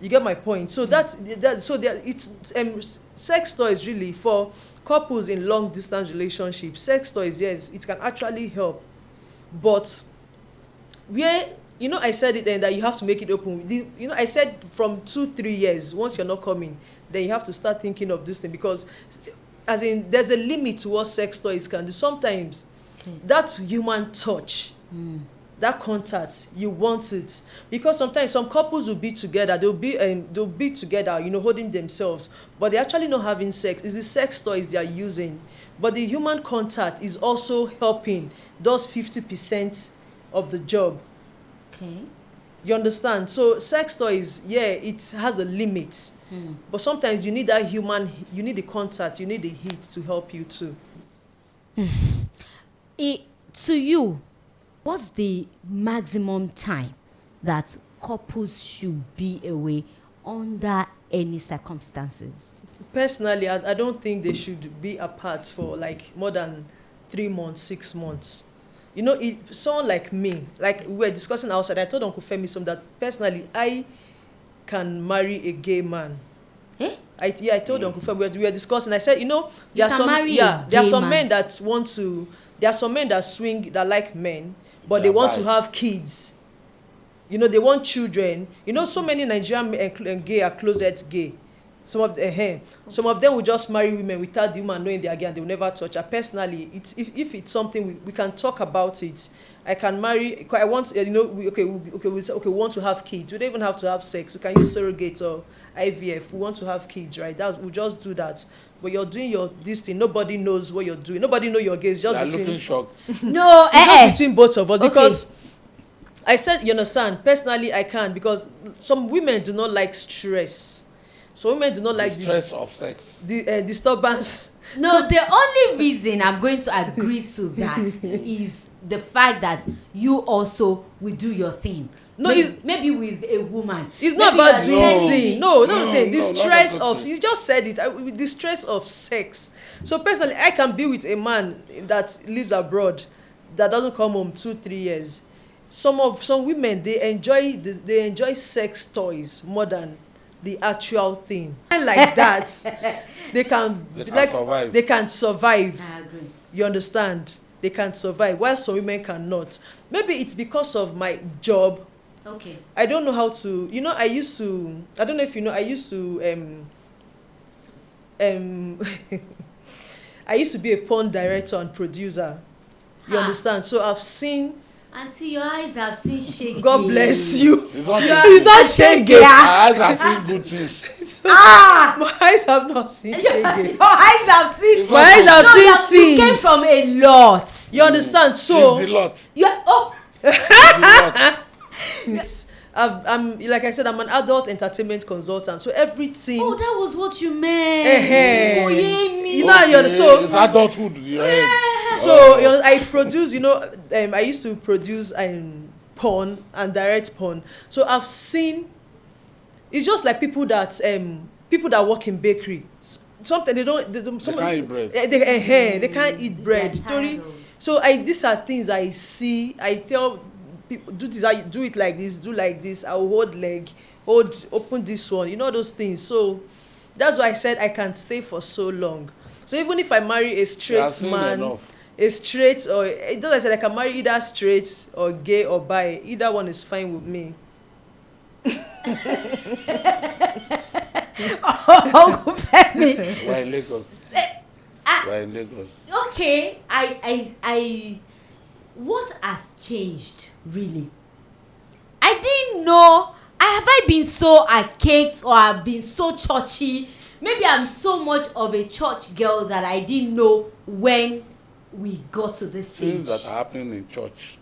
[SPEAKER 3] You get my point? So sex toys really for couples in long distance relationships. Sex toys, yes, it can actually help. But where, I said it then that you have to make it open. I said from 2-3 years, once you're not coming, then you have to start thinking of this thing, because as in there's a limit to what sex toys can do. Sometimes that human touch, that contact, you want it, because sometimes some couples will be together, they'll be together, holding themselves, but they're actually not having sex. It's the sex toys they are using, but the human contact is also helping, does 50% of the job.
[SPEAKER 1] Okay.
[SPEAKER 3] You understand? So sex toys, it has a limit, but sometimes you need that you need the contact, you need the heat to help you too.
[SPEAKER 1] To you, what's the maximum time that couples should be away under any circumstances?
[SPEAKER 3] Personally, I don't think they should be apart for like more than 3 months, 6 months. If someone like me, like we were discussing outside, I told Uncle Femi that personally I can marry a gay man. I told Uncle Femi, we were discussing, I said, there are some men that want to, there are some men that swing, that like men, but they want to have kids. They want children. So many Nigerian men gay are closet gay. Some of them will just marry women without the woman knowing they are gay, and they will never touch her. Personally, if it's something we can talk about it. I can marry. I want, we want to have kids. We don't even have to have sex. We can use surrogates or IVF. We want to have kids, right? We'll just do that. But you're doing this thing. Nobody knows what you're doing. Nobody knows your gay. It's just between.
[SPEAKER 2] Looking shocked.
[SPEAKER 1] No,
[SPEAKER 3] it's just between both of us, because I said, you understand. Personally, I can, because some women do not like stress. So women do not like
[SPEAKER 2] the stress of sex.
[SPEAKER 3] The disturbance.
[SPEAKER 1] No, the only reason I'm going to agree to that is the fact that you also will do your thing.
[SPEAKER 3] No,
[SPEAKER 1] maybe with a woman.
[SPEAKER 3] It's not about doing. No, I'm saying the stress of. You just said it. With the stress of sex. So personally, I can be with a man that lives abroad, that doesn't come home 2-3 years. Some women, they enjoy sex toys more than the actual thing. And like that, they can survive. They can survive.
[SPEAKER 1] I agree.
[SPEAKER 3] You understand? They can survive, while some women cannot. Maybe it's because of my job.
[SPEAKER 1] Okay.
[SPEAKER 3] I don't know how to. I don't know if you know. I used to I used to be a porn director and producer. You understand? So I've seen.
[SPEAKER 1] Auntie, your eyes have seen shaky.
[SPEAKER 3] God bless you.
[SPEAKER 2] It's
[SPEAKER 3] not shaky.
[SPEAKER 2] My eyes have seen good things.
[SPEAKER 3] My eyes have not seen shaky.
[SPEAKER 1] Your eyes have seen.
[SPEAKER 3] My eyes have seen things.
[SPEAKER 1] You came from a lot.
[SPEAKER 3] You understand? So
[SPEAKER 2] she's the lot.
[SPEAKER 3] I'm like I said, I'm an adult entertainment consultant. So everything.
[SPEAKER 1] Oh, that was what you meant. Oh, yeah, me.
[SPEAKER 3] So
[SPEAKER 2] it's adulthood. Your head.
[SPEAKER 3] So I produce. I used to produce porn and direct porn. So I've seen. It's just like people that work in bakery. Sometimes they can't eat bread. They can't eat bread. So these are things I see. I tell people, do it like this, do like this. I'll open this one. Those things. So that's why I said I can stay for so long. So even if I marry a straight man, a straight or it doesn't say I can marry either straight or gay or bi. Either one is fine with me.
[SPEAKER 1] Uncle Femi.
[SPEAKER 2] We're in Lagos. We're in Lagos.
[SPEAKER 1] Okay, I what has changed really? I didn't know. Have I been so archaic or I've been so churchy? Maybe I'm so much of a church girl that I didn't know when we got to this stage.
[SPEAKER 2] Things that are happening in church.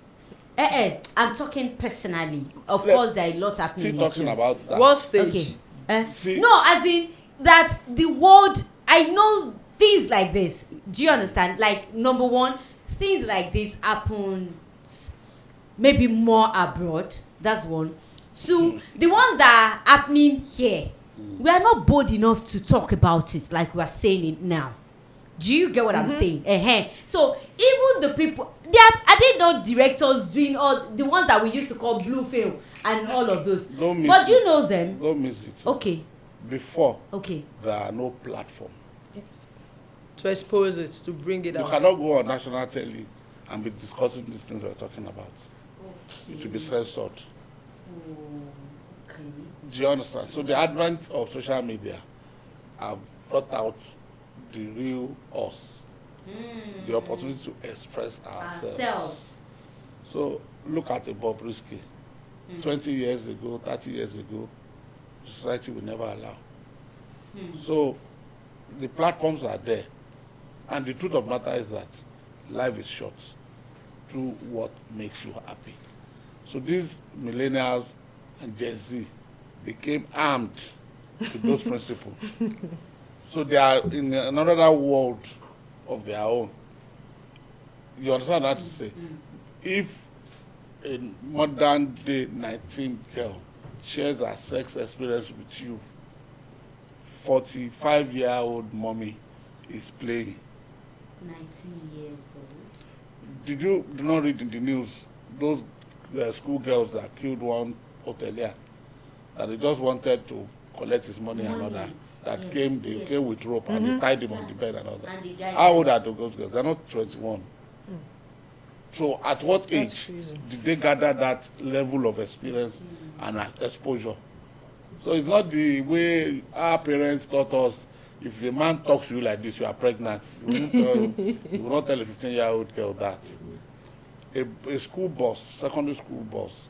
[SPEAKER 1] I'm talking personally. Of course, there are a lot happening.
[SPEAKER 2] Still talking about that.
[SPEAKER 3] What stage?
[SPEAKER 1] Okay. No, as in that the world. I know things like this. Do you understand? Like, number one, things like this happen maybe more abroad. That's one. to the ones that are happening here. We are not bold enough to talk about it like we are saying it now. Do you get what I'm saying? So even the people, are they not directors doing all the ones that we used to call blue film and all of those?
[SPEAKER 2] Don't miss
[SPEAKER 1] But you
[SPEAKER 2] it.
[SPEAKER 1] know them.
[SPEAKER 2] Don't miss it.
[SPEAKER 1] Okay.
[SPEAKER 2] Before,
[SPEAKER 1] Okay.
[SPEAKER 2] there are no platform.
[SPEAKER 3] To expose it, to bring it
[SPEAKER 2] You
[SPEAKER 3] out.
[SPEAKER 2] cannot go on national telly and be discussing these things we're talking about. It will be censored.
[SPEAKER 1] Okay.
[SPEAKER 2] Do you understand? So the advent of social media have brought out the real us, the opportunity to express ourselves. So look at a Bobrisky. 20 years ago, 30 years ago, society will never allow. So the platforms are there. And the truth of the matter is that life is short. Do what makes you happy. So these millennials and Gen Z became armed with those principles. So they are in another world of their own. You understand what I say? If a modern day 19 girl shares her sex experience with you, 45-year-old mommy is playing.
[SPEAKER 1] 19 years old.
[SPEAKER 2] Did you do not read in the news those school girls that killed one hotelier, that they just wanted to collect his money and all that, that came with rope and they tied him on the bed and all that. How old are those girls? They're not 21. So at what age did they gather that level of experience and exposure? So it's not the way our parents taught us. If a man talks to you like this, you are pregnant. You will not tell a 15-year-old girl that. A school bus, secondary school bus,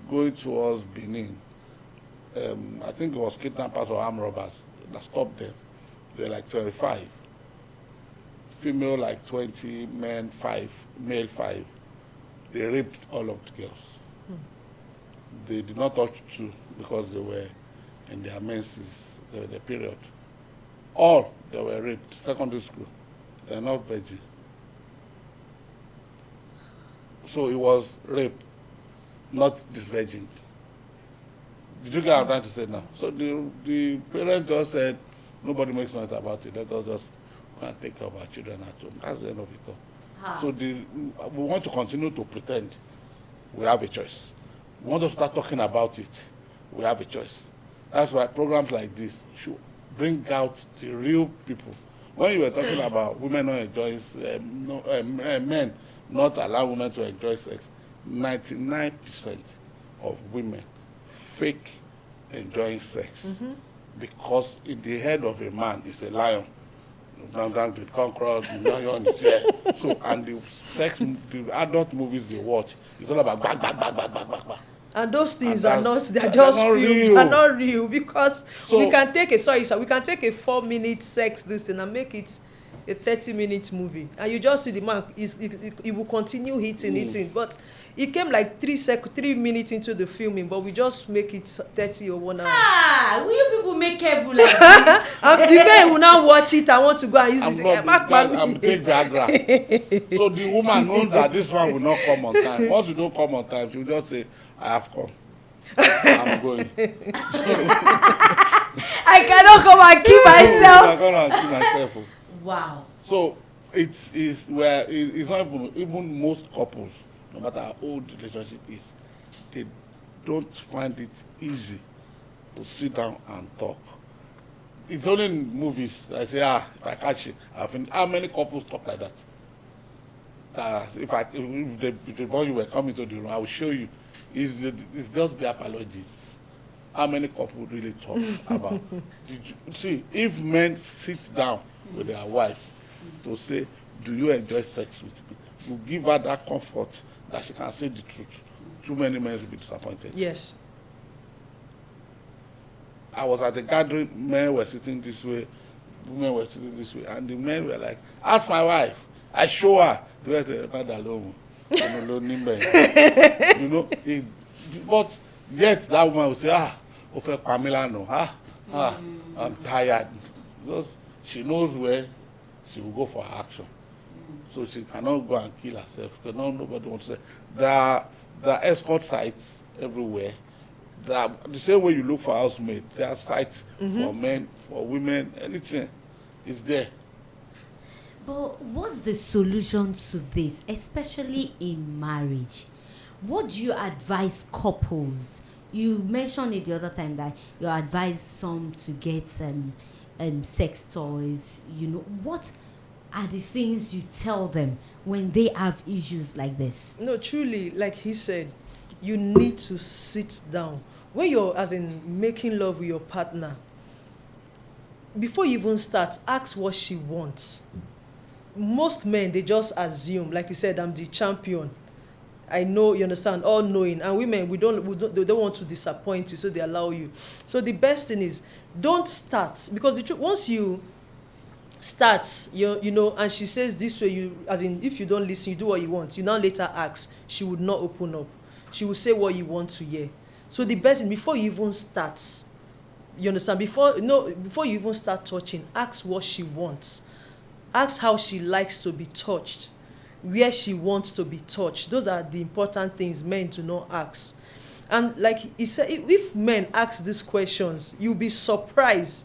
[SPEAKER 2] going towards Benin, I think it was kidnappers or armed robbers that stopped them. They were like 25. Female like 20, men 5, male 5. They raped all of the girls. They did not touch 2 because they were in their menses, they were the period. All they were raped, secondary school. They are not virgin. So it was rape, not disvirgin. Did you get what I'm trying to say now? So the parents just said, nobody makes noise about it. Let us just go and take care of our children at home. That's the end of it all. So we want to continue to pretend we have a choice. We want to start talking about it. We have a choice. That's why programs like this should bring out the real people. When you were talking about women not enjoying, men not allow women to enjoy sex, 99% of women fake enjoying sex because in the head of a man is a lion. The conqueror, the lion is there. So, and the adult movies they watch, it's all about bang.
[SPEAKER 3] And those things are not, they're just filmed, they're not real, because we can take we can take a 4-minute sex this thing and make it a 30-minute movie, and you just see the man he will continue hitting, but it came like 3 minutes into the filming, but we just make it 30 or 1 hour.
[SPEAKER 1] Will you people make careful like this?
[SPEAKER 3] The men will now watch it and want to go and use
[SPEAKER 2] I'm take Viagra. So the woman knows that this one will not come on time. Once you don't come on time, she will just say, I have come. I'm going.
[SPEAKER 1] I cannot come and kill myself.
[SPEAKER 2] I cannot kill myself.
[SPEAKER 1] Wow.
[SPEAKER 2] So it's not even most couples, no matter how old the relationship is, they don't find it easy to sit down and talk. It's only in movies I say, if I catch it, I'll finish. How many couples talk like that? If the boy you were coming to the room, I will show you. It's just be apologies. How many couples really talk about? See, if men sit down with their wife to say, do you enjoy sex with me? You give her that comfort that she can say the truth. Too many men will be disappointed.
[SPEAKER 3] Yes.
[SPEAKER 2] I was at a gathering, men were sitting this way, women were sitting this way, and the men were like, ask my wife. I show her. The rest of the alone. You know, but yet that woman will say, Ofe Pamela no, I'm tired. Because she knows where she will go for action. So she cannot go and kill herself because nobody wants to say. The escort sites everywhere, The same way you look for housemaid, there are sites for men, for women, anything is there.
[SPEAKER 1] But what's the solution to this, especially in marriage? What do you advise couples? You mentioned it the other time that you advise some to get sex toys. What are the things you tell them when they have issues like this?
[SPEAKER 3] No, truly, like he said, you need to sit down. When you're, as in, making love with your partner, before you even start, ask what she wants. Most men, they just assume, like he said, I'm the champion. I know, you understand, all knowing. And women, they don't want to disappoint you, so they allow you. So the best thing is, don't start. Because the truth, once you start, and she says this way, as in, if you don't listen, you do what you want. You now later ask, she would not open up. She will say what you want to hear. So the best thing, before you even start, you understand, before you even start touching, ask what she wants. Ask how she likes to be touched, where she wants to be touched. Those are the important things men do not ask. And like he said, if men ask these questions, you'll be surprised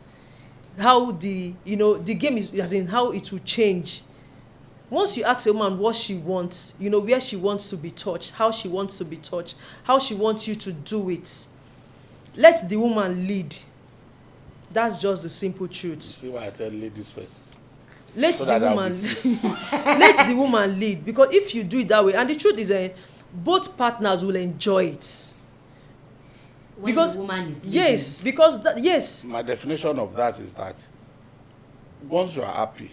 [SPEAKER 3] how the game is, as in how it will change. Once you ask a woman what she wants, where she wants to be touched, how she wants to be touched, how she wants you to do it, let the woman lead. That's just the simple truth.
[SPEAKER 2] See why I tell ladies first.
[SPEAKER 3] Let the woman lead, because if you do it that way, and the truth is both partners will enjoy it.
[SPEAKER 1] When
[SPEAKER 3] because
[SPEAKER 1] the woman is leading.
[SPEAKER 3] Yes, because yes.
[SPEAKER 2] My definition of that is that once you are happy,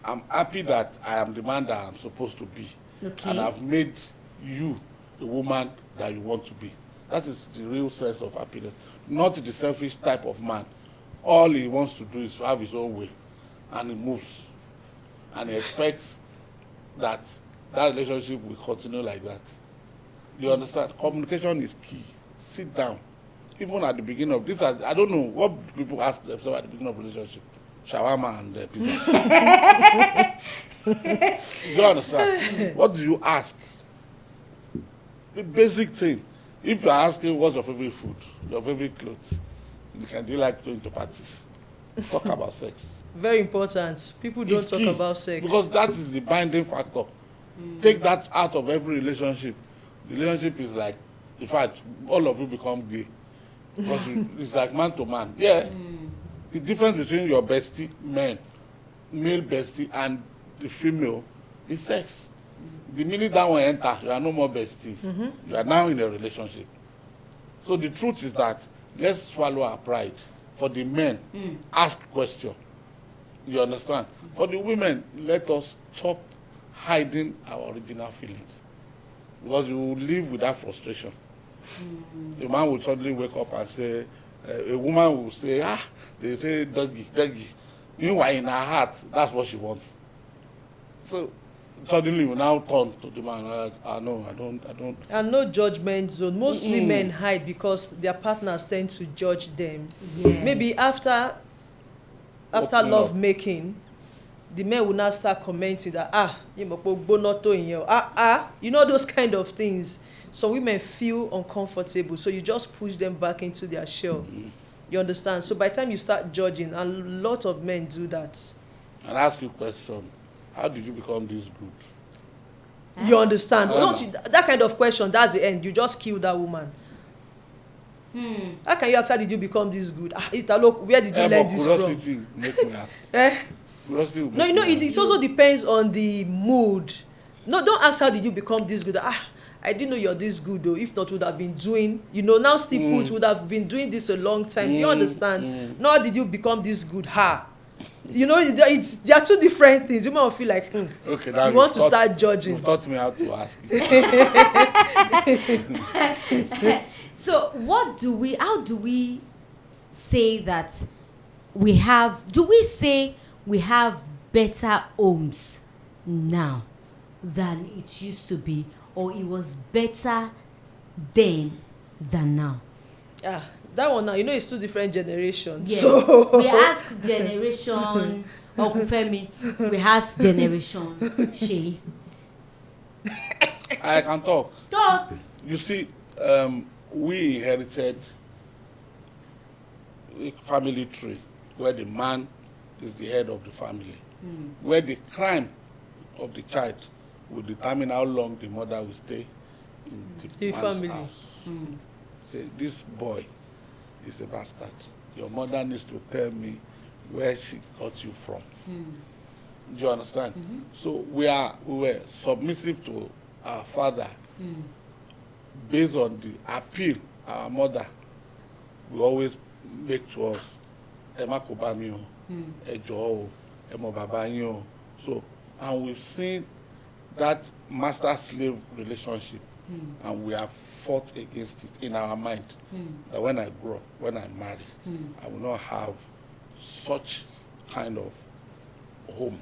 [SPEAKER 2] I'm happy that I am the man that I'm supposed to be.
[SPEAKER 1] Okay.
[SPEAKER 2] And I've made you the woman that you want to be. That is the real sense of happiness. Not the selfish type of man. All he wants to do is to have his own way. And he moves. And he expects that relationship will continue like that. You understand? Communication is key. Sit down. Even at the beginning of this, I don't know what people ask themselves at the beginning of relationship. Shawarma and pizza. You understand? What do you ask? The basic thing. If you're asking what's your favorite food, your favorite clothes, do you like going to parties? Talk about sex.
[SPEAKER 3] Very important. People don't talk about sex.
[SPEAKER 2] Because that is the binding factor. Take that out of every relationship. The relationship is like, in fact, all of you become gay. Because it's like man to man. Yeah. The difference between your bestie, male bestie, and the female is sex. The minute that one enter, you are no more besties. You are now in a relationship. So the truth is that let's swallow our pride. For the men, ask question. You understand? For the women, let us stop hiding our original feelings. Because you will live with that frustration. A man will suddenly wake up and say, a woman will say, they say doggy. Meanwhile, in her heart, that's what she wants. So suddenly you now turn to the man like, no, I don't.
[SPEAKER 3] And no judgment zone. Mostly men hide because their partners tend to judge them.
[SPEAKER 1] Yes.
[SPEAKER 3] Maybe after love making, the men will now start commenting that you know, those kind of things. So women feel uncomfortable, so you just push them back into their shell. You understand? So by the time you start judging, a lot of men do that.
[SPEAKER 2] And ask you a question. How did you become this good?
[SPEAKER 3] You understand? That kind of question, that's the end. You just kill that woman. How can you ask, how did you become this good? Where did you learn this from?
[SPEAKER 2] Curiosity make me ask. Curiosity will make me
[SPEAKER 3] it also depends on the mood. No, don't ask how did you become this good. I didn't know you're this good though. If not, would have been doing, now still put, would have been doing this a long time. Do you understand? Now did you become this good? There are two different things. You might feel like,
[SPEAKER 2] okay, now
[SPEAKER 3] you want to start judging.
[SPEAKER 2] You've taught me how to ask it.
[SPEAKER 1] So how do we say that do we say we have better homes now than it used to be, or it was better then than now?
[SPEAKER 3] That one now, it's two different generations.
[SPEAKER 1] Yes.
[SPEAKER 3] So
[SPEAKER 1] We ask generation Okufemi, we ask generation Sheyi.
[SPEAKER 2] I can talk.
[SPEAKER 1] Talk.
[SPEAKER 2] You see, we inherited a family tree where the man is the head of the family, where the crime of the child will determine how long the mother will stay in the man's
[SPEAKER 3] family.
[SPEAKER 2] house. Say, this boy is a bastard. Your mother needs to tell me where she got you from. Do you understand? So we were submissive to our father based on the appeal our mother will always make to us. Ema ko ba mi o, ẹ jọ̀ọ́ o, ẹ mọ bàbá yín o. So, and we've seen that master-slave relationship, and we have fought against it in our mind. That when I grow up, when I marry, I will not have such kind of home.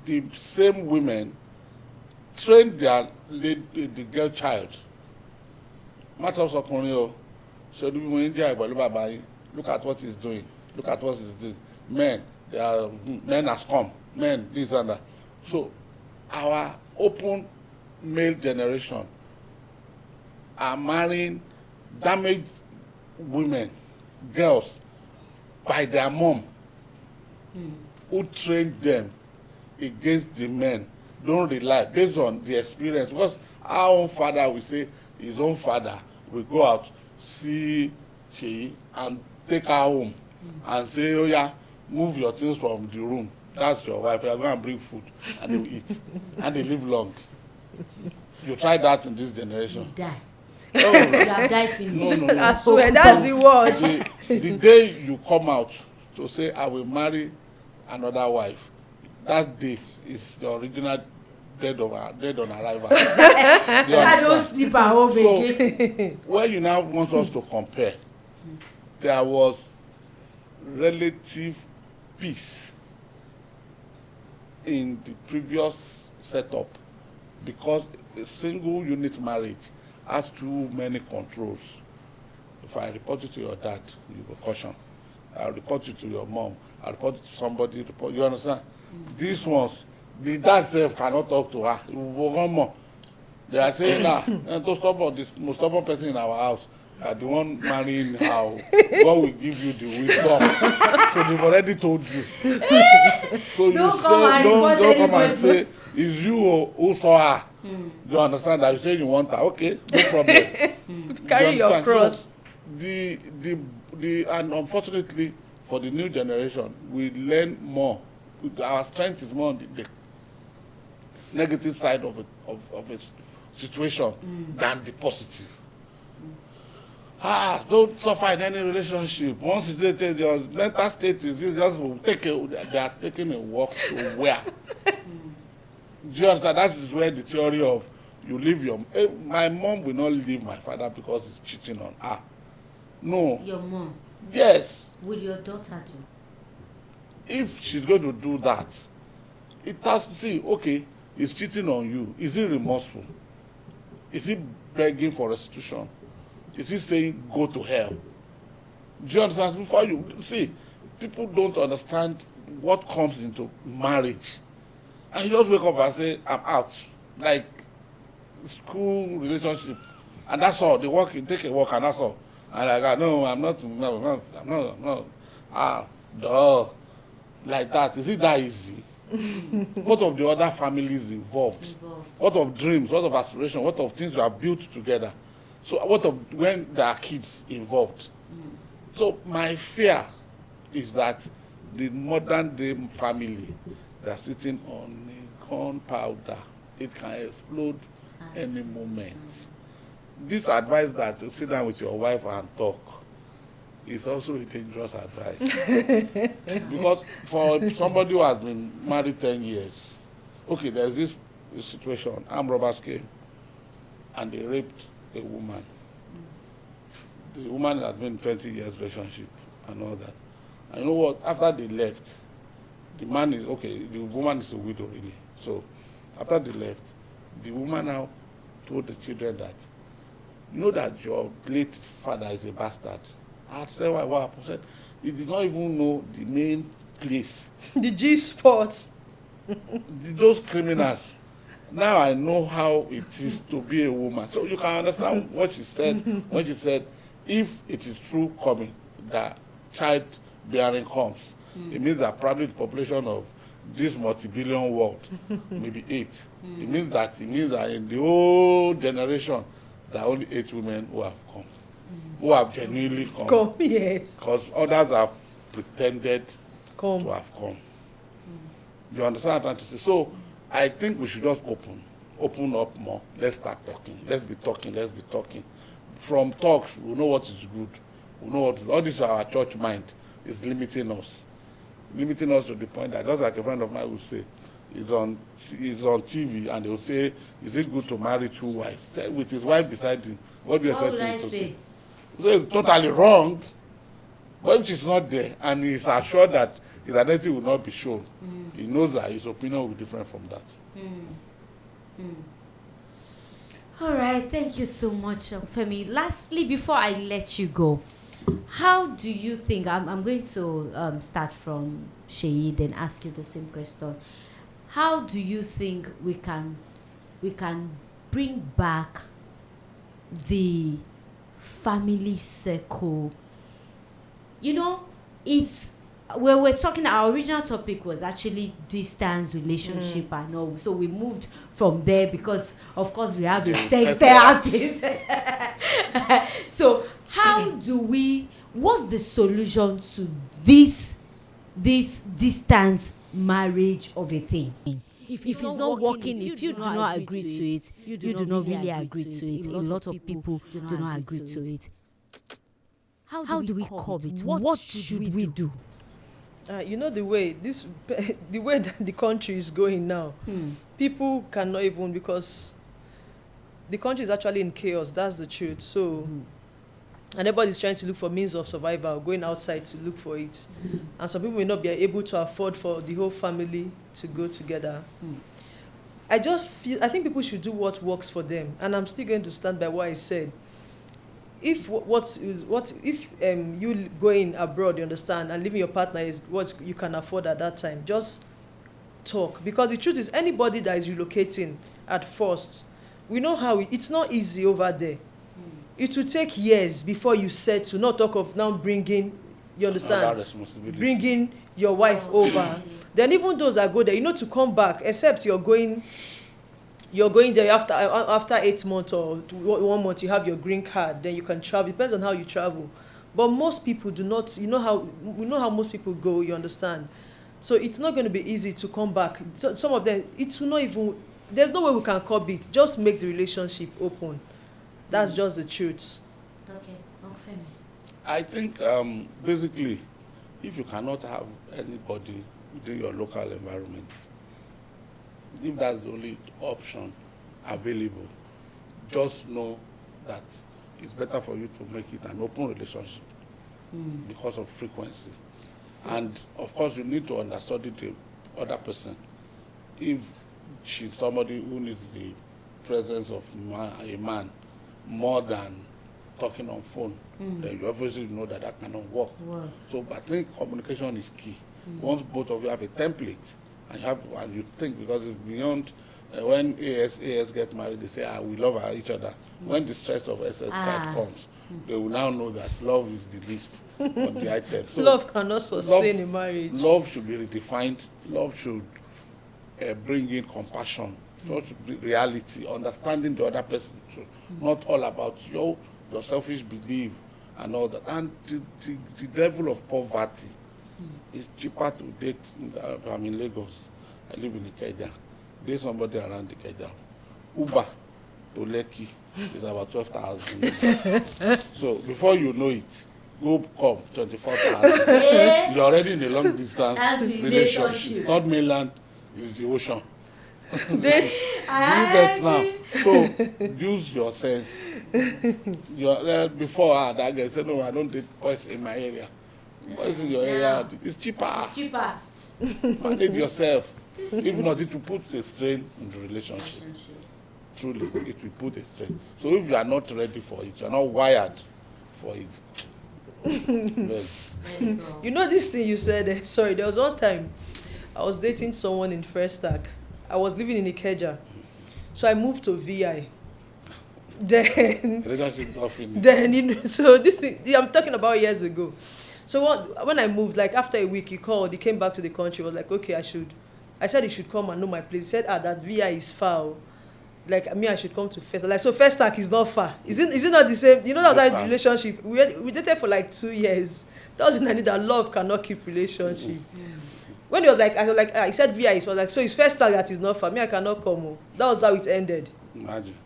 [SPEAKER 2] The same women train the girl child. Matters of Conio, so do we enjoy by look at what he's doing, look at what he's doing. Men has come, men, this and that. So our open male generation are marrying damaged women, girls, by their mom, who trained them against the men. Don't rely based on the experience, because our own father will say his own father will go out, see she and take her home and say, oh yeah, move your things from the room. That's your wife. You're going to bring food and they will eat and they live long. You try that in this generation.
[SPEAKER 1] Die.
[SPEAKER 2] Oh,
[SPEAKER 1] You have died finish.
[SPEAKER 2] no.
[SPEAKER 3] I swear, that's the word.
[SPEAKER 2] The day you come out to say I will marry another wife, that day is the original dead on arrival.
[SPEAKER 1] I don't sleep at home again.
[SPEAKER 2] When you now want us to compare, there was relative peace in the previous setup because a single unit marriage has too many controls. If I report you to your dad, you go caution. I'll report you to your mom. I'll report you to somebody. You understand? These ones, the dad self cannot talk to her. They are saying that to stop on this most stubborn person in our house, the one marrying how God will give you the wisdom. So they've already told you. So you don't come and say it's you who saw her. You understand that? You say you want her, okay, no problem.
[SPEAKER 3] Carry your cross.
[SPEAKER 2] So and unfortunately for the new generation, we learn more. Our strength is more on the negative side of a situation than the positive. Don't suffer in any relationship. Once you say your mental state is just they are taking a walk to where? Do you understand? That is where the theory of you leave your my mom will not leave my father because he's cheating on her. No.
[SPEAKER 1] Your mom.
[SPEAKER 2] Yes.
[SPEAKER 1] Will your daughter do?
[SPEAKER 2] If she's going to do that, it has to see, okay, he's cheating on you. Is he remorseful? Is he begging for restitution? Is he saying go to hell? Do you understand? Before you see, people don't understand what comes into marriage. And you just wake up and say, I'm out. Like school relationship. And that's all. They walk in, take a walk, and that's all. And I go, no, I'm not. Duh. Like that. Is it that easy? What of the other families involved? What of dreams? What of aspirations? What of things you have built together? So what of when there are kids involved? So my fear is that the modern day family, they're sitting on a gunpowder. It can explode any moment. This advice that to sit down with your wife and talk is also a dangerous advice. Because for somebody who has been married 10 years, okay, there's this situation, armed robbers came and they raped a woman. The woman had been 20 years relationship and all that. And you know what? After they left, the man is, okay, the woman is a widow really. So after they left, the woman now told the children that, you know that your late father is a bastard. I said, what happened? Said, he did not even know the main place.
[SPEAKER 3] The G spot.
[SPEAKER 2] Those criminals. Now I know how it is to be a woman. So you can understand what she said when she said if it is true coming that child bearing comes, it means that probably the population of this multi-billion world maybe 8. It means that in the whole generation there are only 8 women who have come, who have genuinely come.
[SPEAKER 3] Yes.
[SPEAKER 2] Because others have pretended to
[SPEAKER 3] Come.
[SPEAKER 2] have come. You understand what I'm trying to say? So I think we should just open up more. Let's start talking. Let's be talking. From talks, we know what is good. We know what all this our church mind is limiting us to the point that, just like a friend of mine would say, he's on TV and they'll say, is it good to marry 2 wives? Say, with his wife beside him, what do you expect him to say? So it's totally wrong. But if she's not there and he's assured that his identity will not be shown, he knows that his opinion will be different from that.
[SPEAKER 1] All right, thank you so much, Femi. Lastly, before I let you go, how do you think, I'm going to start from Sheyi, then ask you the same question. How do you think we can bring back the family circle? You know, it's where we're talking, our original topic was actually distance relationship and all. So we moved from there because, of course, we have the sex therapist. So how do we, what's the solution to this distance marriage of a thing? If it's not working, if you do not agree to it, you do not really agree to it. A lot of people do not agree to it. How do we curb it? What should we do?
[SPEAKER 3] You know, the way that the country is going now, people cannot even, because the country is actually in chaos. That's the truth. So, and everybody's trying to look for means of survival, going outside to look for it. And some people may not be able to afford for the whole family to go together. I think people should do what works for them. And I'm still going to stand by what I said. If you going abroad, you understand, and leaving your partner is what you can afford at that time, just talk. Because the truth is, anybody that is relocating at first, we know how it's not easy over there. It will take years before you settle, not talk of now bringing, you understand, bringing your wife over. Then even those that go there, to come back, except you're going there after 8 months or 1 month, you have your green card, then you can travel. Depends on how you travel. But most people do not, we know how most people go, you understand. So it's not going to be easy to come back. So some of them, it's not even, there's no way we can curb it. Just make the relationship open. That's just the truth.
[SPEAKER 1] Okay,
[SPEAKER 2] I think basically, if you cannot have anybody within your local environment, if that's the only option available, just know that it's better for you to make it an open relationship because of frequency. And of course, you need to understudy the other person. If she's somebody who needs the presence of a man more than talking on phone, then you obviously know that cannot work. So I think communication is key. Once both of you have a template, and you think, because it's beyond when AS get married, they say, we love each other. When the stress of SS child comes, they will now know that love is the least on the item. So
[SPEAKER 3] love cannot sustain a marriage.
[SPEAKER 2] Love should be redefined. Love should bring in compassion, not reality, understanding the other person too. Not all about your selfish belief and all that. And the level of poverty. It's cheaper to date. I'm in Lagos. I live in Ikeja. Date somebody around Ikeja. Uber to Lekki is about 12,000. So before you know it, come 24,000. You're already in a long distance relationship. Not mainland is the ocean. Do you get now? So use your sense. Before that guy said, no, I don't date boys in my area. Boys in your area, it's cheaper. Manage yourself. If not, it will put a strain in the relationship. Truly, it will put a strain. So if you are not ready for it, you are not wired for it.
[SPEAKER 3] You know this thing you said, sorry, there was one time I was dating someone in First Stack. I was living in Ikeja. So I moved to VI. Then
[SPEAKER 2] Relationship not finished.
[SPEAKER 3] then so this thing I'm talking about years ago. So when I moved, like after a week, he called. He came back to the country. Was like, okay, I said he should come and know my place. He said, that VI is far. Oh. Like me, I should come to First. Like so, First Stack is not far. Is it not the same? You know that was the relationship. We dated for like 2 years. That was when I knew that love cannot keep relationship. When he was like, I was like, he said VI. He was like, so it's First Stack that is not far. Me, I cannot come. Oh. That was how it ended.
[SPEAKER 2] Imagine.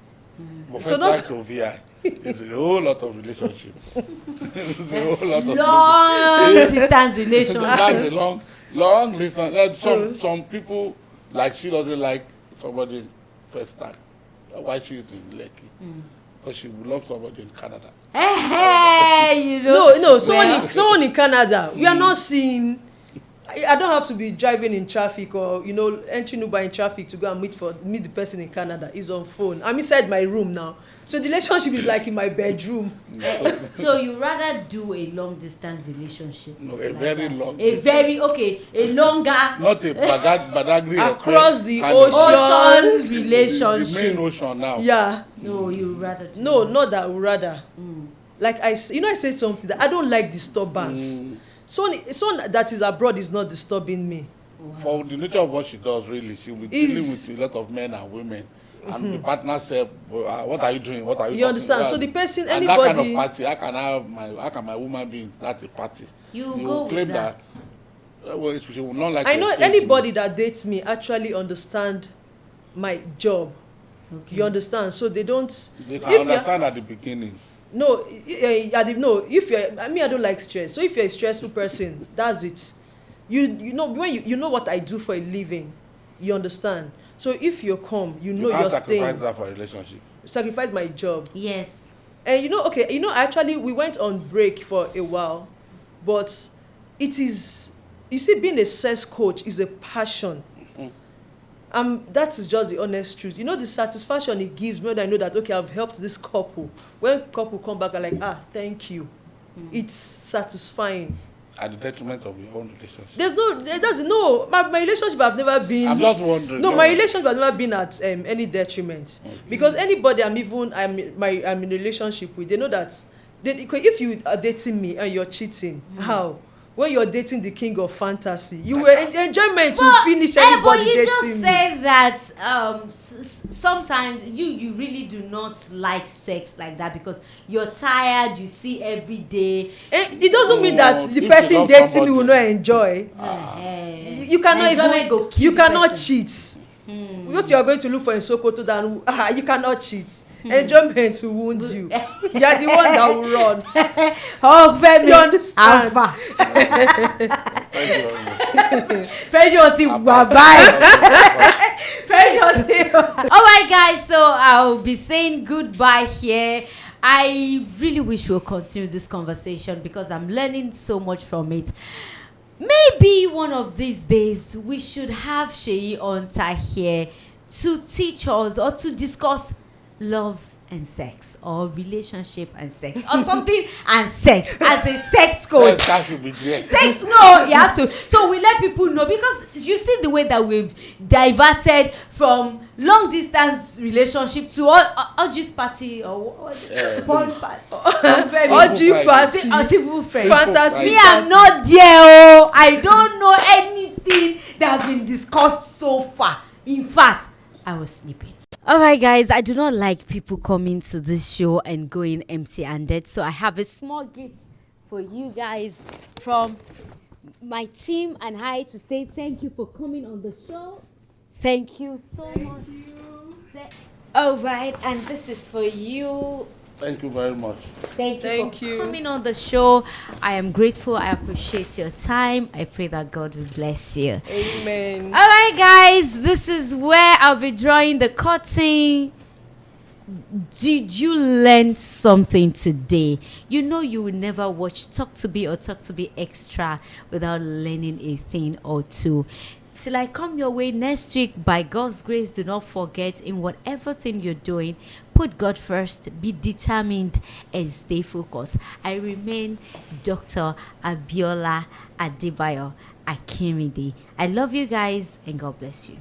[SPEAKER 2] But
[SPEAKER 3] So
[SPEAKER 2] First Stack to VI, it's a whole lot of relationship. It's a whole lot of
[SPEAKER 1] Long distance relationship.
[SPEAKER 2] That's a long list. Some people, like, she doesn't like somebody First Stack. Why she is in Lekki? Because she would love somebody in Canada.
[SPEAKER 1] Hey, you know.
[SPEAKER 3] No, someone in Canada. We are not seeing. I don't have to be driving in traffic or entering Uber in traffic to go and meet the person in Canada. He's on phone. I'm inside my room now, so the relationship is like in my bedroom.
[SPEAKER 1] So you rather do a long distance relationship?
[SPEAKER 2] No, a very long.
[SPEAKER 1] A longer.
[SPEAKER 2] Not a Badagry
[SPEAKER 3] Across the
[SPEAKER 1] Ocean
[SPEAKER 2] The
[SPEAKER 1] relationship.
[SPEAKER 2] main ocean now.
[SPEAKER 3] Yeah.
[SPEAKER 1] No, you rather.
[SPEAKER 3] No, not that. Rather. Like I said something that I don't like disturbance. Someone that is abroad is not disturbing me.
[SPEAKER 2] For the nature of what she does, really, she will be dealing with a lot of men and women. And the partner said, what are you doing? What are you
[SPEAKER 3] You understand?
[SPEAKER 2] about?
[SPEAKER 3] So the person,
[SPEAKER 2] and
[SPEAKER 3] anybody.
[SPEAKER 2] that kind of party, how can my woman be in that a party?
[SPEAKER 1] You
[SPEAKER 2] will
[SPEAKER 1] go
[SPEAKER 2] claim
[SPEAKER 1] with that.
[SPEAKER 2] well, she will not like
[SPEAKER 3] I
[SPEAKER 2] to
[SPEAKER 3] know
[SPEAKER 2] explain to
[SPEAKER 3] anybody
[SPEAKER 2] me.
[SPEAKER 3] that dates me actually understand my job.
[SPEAKER 1] Okay.
[SPEAKER 3] You understand? So they don't.
[SPEAKER 2] They
[SPEAKER 3] if
[SPEAKER 2] can
[SPEAKER 3] you're-
[SPEAKER 2] understand at the beginning.
[SPEAKER 3] No, if you're, I don't like stress. So if you're a stressful person, that's it. You know when you know what I do for a living, you understand. So if you come, you know
[SPEAKER 2] You can't
[SPEAKER 3] you're
[SPEAKER 2] sacrifice
[SPEAKER 3] staying.
[SPEAKER 2] that for a relationship.
[SPEAKER 3] Sacrifice my job.
[SPEAKER 1] Yes.
[SPEAKER 3] And actually we went on break for a while, but it is, you see, being a sex coach is a passion. That is just the honest truth. The satisfaction it gives me when I know that, okay, I've helped this couple. When couple come back, I'm like, thank you. It's satisfying.
[SPEAKER 2] At the detriment of your own relationship.
[SPEAKER 3] My relationship have never been.
[SPEAKER 2] I'm just wondering.
[SPEAKER 3] No, my relationship has never been at any detriment.
[SPEAKER 2] Okay.
[SPEAKER 3] Because anybody I'm in a relationship with, they know that if you are dating me and you're cheating, how? When you're dating the king of fantasy, you will enjoyment to finish anybody
[SPEAKER 1] but you
[SPEAKER 3] dating
[SPEAKER 1] just
[SPEAKER 3] me.
[SPEAKER 1] said that sometimes you really do not like sex like that because you're tired. You see every day.
[SPEAKER 3] It doesn't mean that
[SPEAKER 2] If
[SPEAKER 3] the
[SPEAKER 2] you
[SPEAKER 3] person
[SPEAKER 2] love
[SPEAKER 3] dating me
[SPEAKER 2] somebody-
[SPEAKER 3] will not enjoy. You cannot
[SPEAKER 1] Enjoyment go
[SPEAKER 3] even.
[SPEAKER 1] kill
[SPEAKER 3] You
[SPEAKER 1] the
[SPEAKER 3] cannot
[SPEAKER 1] person.
[SPEAKER 3] cheat. What you are going to look for in Sokoto, you cannot cheat. Enjoyment will wound you. You are the one that will run.
[SPEAKER 1] Oh, Femi.
[SPEAKER 3] You understand?
[SPEAKER 1] Alpha.
[SPEAKER 2] Thank you very much.
[SPEAKER 1] Pressure team. Bye. Pressure team. Alright, guys. So I'll be saying goodbye here. I really wish we'll continue this conversation because I'm learning so much from it. Maybe one of these days we should have Sheyi Onta here to teach us or to discuss love and sex or relationship and sex or something and sex as a sex coach.
[SPEAKER 2] Sex should be there.
[SPEAKER 1] Sex, no, you have to. So we let people know because you see the way that we've diverted from long distance relationship to orgies party or what? Porn party.
[SPEAKER 3] Orgy party.
[SPEAKER 1] Civil friends.
[SPEAKER 3] Fantasy.
[SPEAKER 1] Me, I'm not there. Oh, I don't know anything that has been discussed so far. In fact, I was sleeping. Alright, guys, I do not like people coming to this show and going empty-handed, so I have a small gift for you guys from my team and I to say thank you for coming on the show. Thank you so much. Alright, and this is for you.
[SPEAKER 2] Thank you very much.
[SPEAKER 1] Thank
[SPEAKER 3] Thank
[SPEAKER 1] you
[SPEAKER 3] you.
[SPEAKER 1] for coming on the show. I am grateful. I appreciate your time. I pray that God will bless you.
[SPEAKER 3] Amen.
[SPEAKER 1] All right, guys, this is where I'll be drawing the curtain. Did you learn something today? You know you will never watch Talk to Be or Talk to Be Extra without learning a thing or two. Till I come your way next week, by God's grace, do not forget in whatever thing you're doing, put God first, be determined, and stay focused. I remain Dr. Abiola Adebayo Akimide. I love you guys, and God bless you.